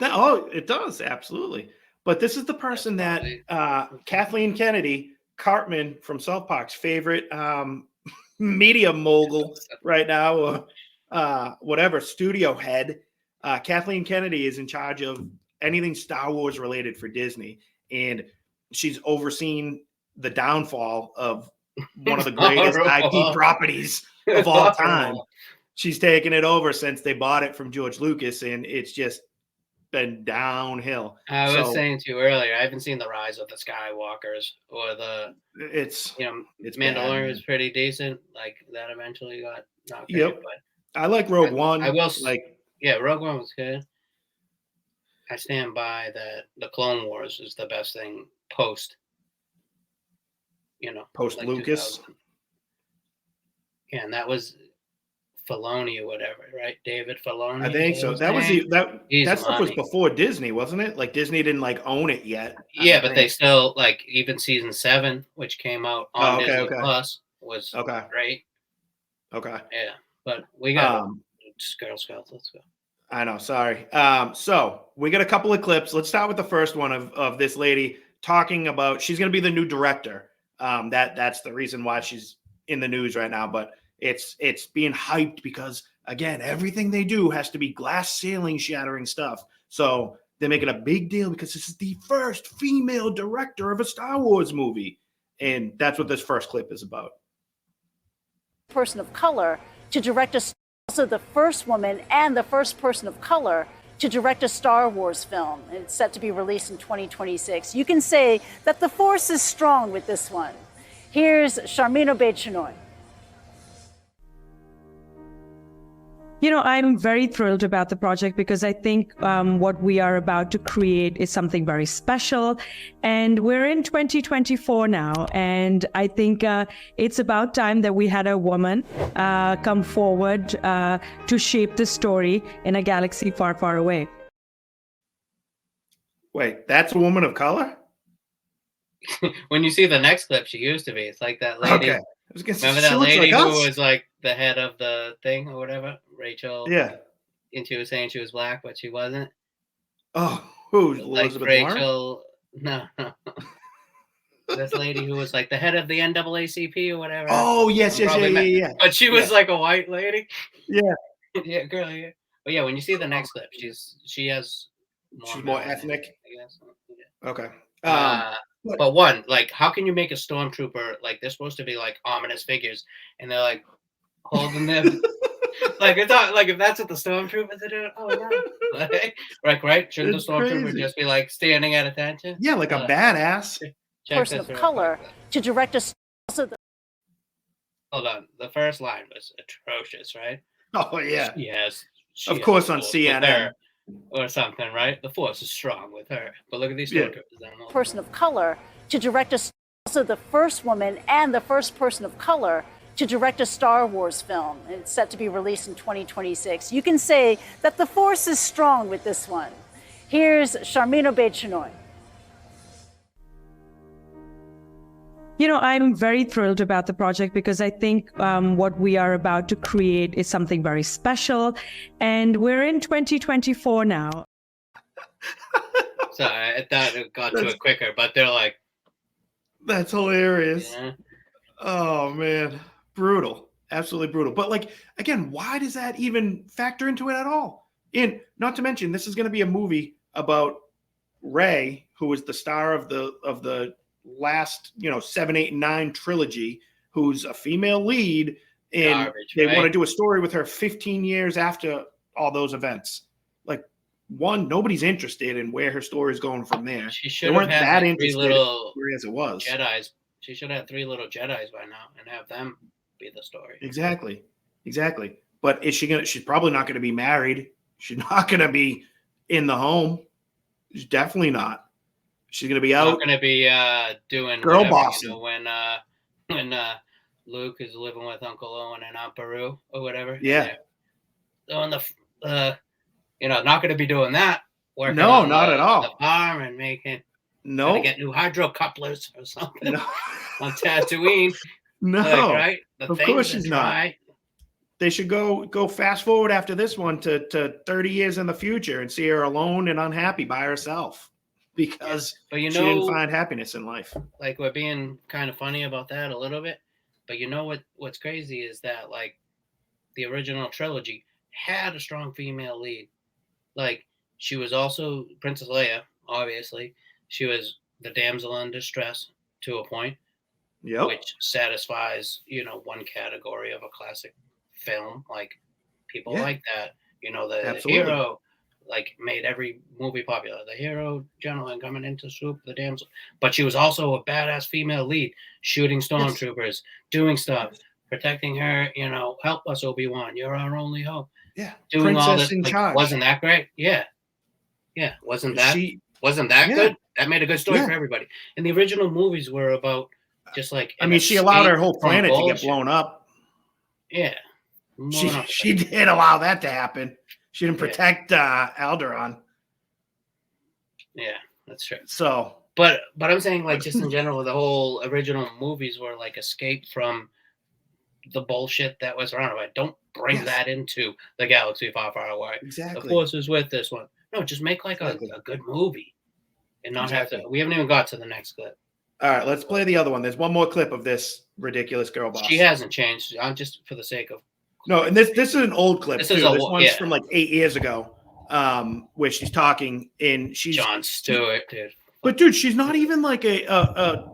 It does. Absolutely. But this is the person that Kathleen Kennedy, Cartman from South Park's favorite media mogul right now, or whatever, studio head. Kathleen Kennedy is in charge of anything Star Wars related for Disney. And she's overseen the downfall of one of the greatest IP properties of all time. She's taken it over since they bought it from George Lucas, and it's just been downhill. I was saying to you earlier, I haven't seen the rise of the Skywalkers or it's Mandalorian was pretty decent. Like that eventually got knocked out. But I like Rogue One. I will Rogue One was good. I stand by that the Clone Wars is the best thing post Lucas. 2000. Yeah, and that was Filoni or whatever, right? David Filoni. I think so. That was that stuff was before Disney, wasn't it? Like Disney didn't own it yet. Yeah, but they still even season 7, which came out on Disney Plus, was great. Okay. Yeah, but we got Girl Scouts. Let's go. I know. Sorry. So we got a couple of clips. Let's start with the first one of this lady talking about she's going to be the new director. That's the reason why she's in the news right now, but it's being hyped because again, everything they do has to be glass ceiling shattering stuff. So they're making a big deal because this is the first female director of a Star Wars movie. And that's what this first clip is about. Person of color to direct also the first woman and the first person of color to direct a Star Wars film. It's set to be released in 2026. You can say that the force is strong with this one. Here's Sharmeen Obaid-Chinoy. I'm very thrilled about the project because I think what we are about to create is something very special. And we're in 2024 now. And I think it's about time that we had a woman come forward to shape the story in a galaxy far, far away. Wait, that's a woman of color? When you see the next clip, she used to be. It's like that lady. Okay. Remember that lady who was like the head of the thing or whatever? Rachel. Yeah. And she was saying she was black, but she wasn't. Oh, who? Like Elizabeth Rachel. Warren? No. This lady who was like the head of the NAACP or whatever. Oh, yes. Yeah. But she was like a white lady. Yeah. Yeah, girl. Yeah. But yeah, when you see the next clip, she has she's more ethnic. I guess. Yeah. Okay. But one, how can you make a stormtrooper they're supposed to be ominous figures, and they're holding them it's not if that's what the stormtroopers are doing. Oh no, right? Shouldn't the stormtrooper just be standing at attention? Yeah, like a badass person of color to direct us. Hold on, the first line was atrocious, right? Oh yeah, yes, of course on CNN. Or something, right? The force is strong with her. But look at these stormtroopers. Person of color to direct also the first woman and the first person of color to direct a Star Wars film. It's set to be released in 2026. You can say that the force is strong with this one. Here's Sharmeen Obaid-Chinoy. I'm very thrilled about the project because I think what we are about to create is something very special. And we're in 2024 now. Sorry, I thought it got to it quicker, but they're that's hilarious. Yeah. Oh, man. Brutal. Absolutely brutal. But again, why does that even factor into it at all? And not to mention, this is going to be a movie about Rey, who is the star of the last 7, 8, and 9 trilogy, who's a female lead, and they want to do a story with her 15 years after all those events. Nobody's interested in where her story is going from there. She should have had that interested as it was. Jedis. She should have 3 little Jedis by now and have them be the story. Exactly. But is she she's probably not going to be married. She's not going to be in the home. She's definitely not. She's gonna be Not out. gonna be doing Girl whatever, bossing. when Luke is living with Uncle Owen and Aunt Beru or whatever. Yeah. Doing not gonna be doing that. Working No, on not at all. the farm and making. No. To get new hydro couplers or something. No. On Tatooine. No. Like, right? Of course she's not. They should go fast forward after this one to 30 years in the future and see her alone and unhappy by herself because but she didn't find happiness in life. Like, we're being kind of funny about that a little bit, but what's crazy is that, like, the original trilogy had a strong female lead. Like, she was also Princess Leia, obviously. She was the damsel in distress to a point, which satisfies, one category of a classic film. Like, people like that. The hero, like, made every movie popular. The hero, gentleman coming into soup, the damsel. But she was also a badass female lead, shooting stormtroopers, doing stuff, protecting her. Help us, Obi-Wan. You're our only hope. Yeah, doing Princess all this. in Like, charge. wasn't that great? Yeah. Wasn't that good? That made a good story for everybody. And the original movies were about just like. I mean, she allowed her whole planet to get blown up. Yeah. She did allow that to happen. She didn't protect Alderaan. Yeah, that's true. So, but I'm saying, like, just in general, the whole original movies were like escape from the bullshit that was around. Like, don't bring that into the galaxy far, far away. Exactly. The Force is with this one. No, just make like a good movie, and not have to. We haven't even got to the next clip. All right, let's play the other one. There's one more clip of this ridiculous girl boss. She hasn't changed. I'm just for the sake of. No, and this is an old clip. This too. is This one's from like 8 years ago, where she's talking and she's Jon Stewart, dude. But dude, she's not even like a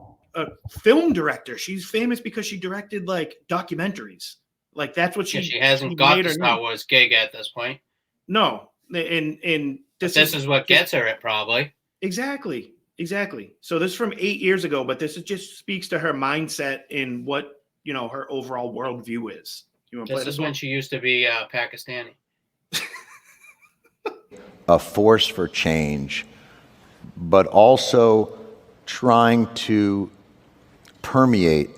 film director. She's famous because she directed like documentaries. Like that's what she. She hasn't got the Star Wars gig at this point. No, and this is what gets her it probably. Exactly. So this is from 8 years ago, but this just speaks to her mindset and what her overall worldview is. You want to play this is when she used to be Pakistani. A force for change, but also trying to permeate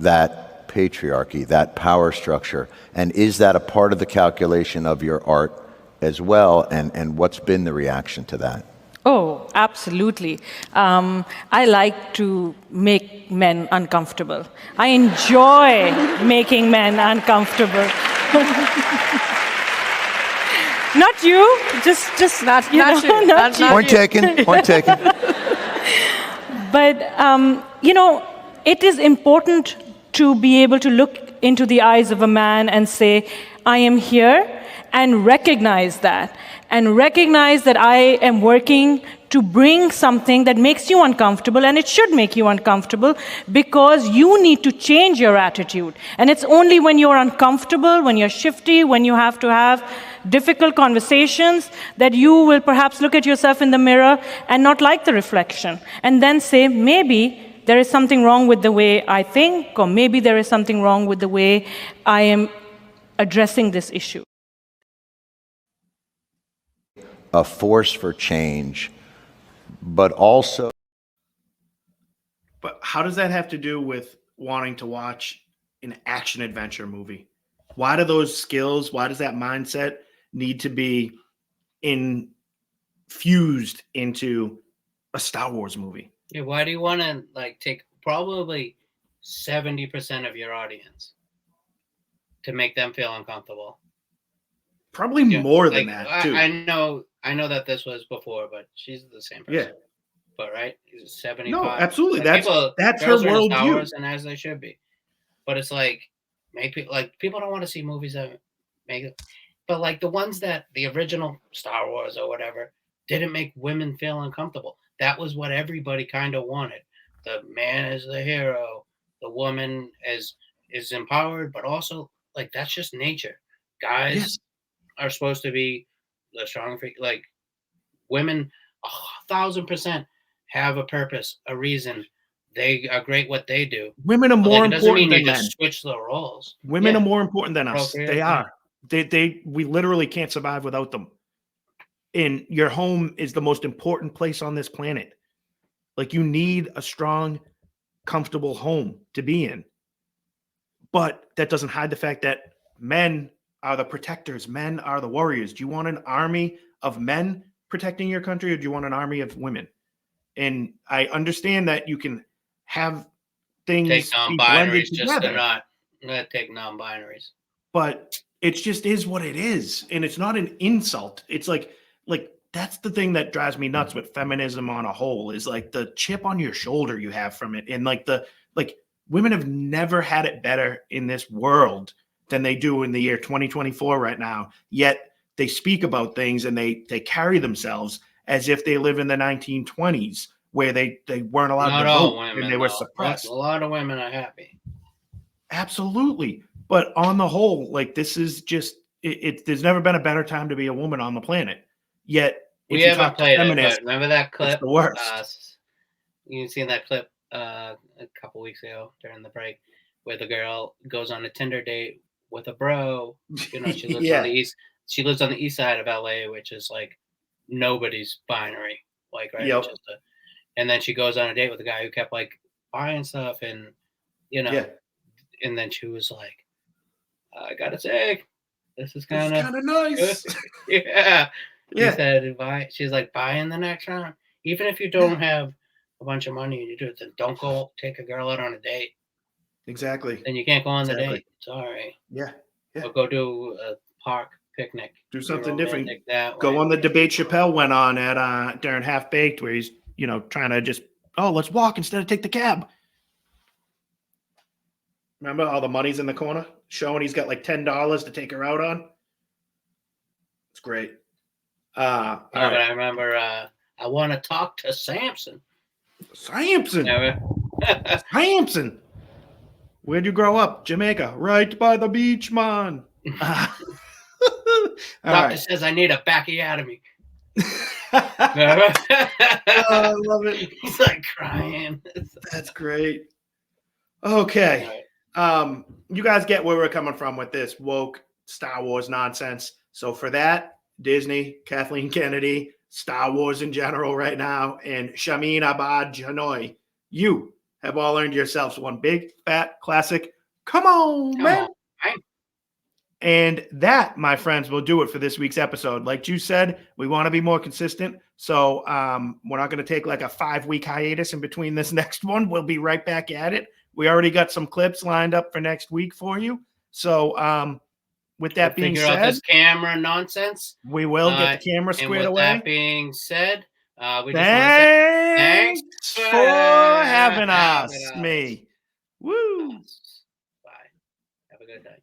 that patriarchy, that power structure. And is that a part of the calculation of your art as well? And what's been the reaction to that? Oh, absolutely. I like to make men uncomfortable. I enjoy making men uncomfortable. Not you, just not you. Not you. Point taken. But it is important to be able to look into the eyes of a man and say, I am here, and recognize that. And recognize that I am working to bring something that makes you uncomfortable, and it should make you uncomfortable because you need to change your attitude. And it's only when you're uncomfortable, when you're shifty, when you have to have difficult conversations that you will perhaps look at yourself in the mirror and not like the reflection. And then say, maybe there is something wrong with the way I think, or maybe there is something wrong with the way I am addressing this issue. A force for change, but also. But how does that have to do with wanting to watch an action adventure movie? Why do those skills, why does that mindset need to be infused into a Star Wars movie? Yeah, why do you want to take probably 70% of your audience to make them feel uncomfortable? Probably more than that, too. I know that this was before, but she's the same person. Yeah. But right, 75. No, absolutely. Like, that's her worldview, and as they should be. But it's people don't want to see movies that make it. But like the ones that the original Star Wars or whatever didn't make women feel uncomfortable. That was what everybody kind of wanted. The man is the hero. The woman is empowered, but also like that's just nature. Guys are supposed to be the strong, like women, 1,000% have a purpose, a reason. They are great what they do. Women are more important than men. Just switch the roles. Women are more important than us. They are. We literally can't survive without them. And your home is the most important place on this planet. Like, you need a strong, comfortable home to be in. But that doesn't hide the fact that men are the protectors. Men are the warriors. Do you want an army of men protecting your country, or do you want an army of women? And I understand that you can have Take things be blended non-binaries just to together, not take non-binaries. but it just is what it is, and it's not an insult. It's like that's the thing that drives me nuts with feminism on a whole, is like the chip on your shoulder you have from it, and like women have never had it better in this world than they do in the year 2024 right now. Yet they speak about things and they carry themselves as if they live in the 1920s, where they weren't allowed Not to all vote women, and they were though. suppressed. A lot of women are happy. Absolutely. But on the whole, like, this is just there's never been a better time to be a woman on the planet. Yet We if you haven't talk to played it, feminists, but remember that clip? it's the worst. You seen that clip a couple weeks ago during the break, where the girl goes on a Tinder date with a bro. You know, she lives on the east. She lives on the east side of LA, which is like nobody's binary. Like, right? Yep. And then she goes on a date with a guy who kept like buying stuff, and and then she was like, I gotta say, this is kind of nice. Yeah. Yeah. She said, she's like, buy in the next round. Even if you don't have a bunch of money and you do it, then don't go take a girl out on a date. Exactly. Then you can't go on the Exactly. date. Sorry. Yeah. Or go do a park picnic. Do Be something different. romantic that Go way. on the debate Chappelle went on at during Half Baked, where he's trying to just let's walk instead of take the cab. Remember, all the money's in the corner, showing he's got like $10 to take her out on. It's great. All But right. I remember I want to talk to Samson. Samson. Never. Samson. Where'd you grow up? Jamaica. Right by the beach, man. Doctor says I need a backiotomy. I love it. He's like crying. That's great. Okay. You guys get where we're coming from with this woke Star Wars nonsense. So for that, Disney, Kathleen Kennedy, Star Wars in general right now, and Shameen Abad Janoi, you have all earned yourselves one big, fat, classic, come on, man. And that, my friends, will do it for this week's episode. Like you said, we want to be more consistent. So we're not going to take like a 5-week hiatus in between this next one. We'll be right back at it. We already got some clips lined up for next week for you. So with that being figure out said, this camera nonsense. we will get the camera squared and with away. That being said, we just want to say Thanks for having us. Me. Woo. Bye. Have a good night.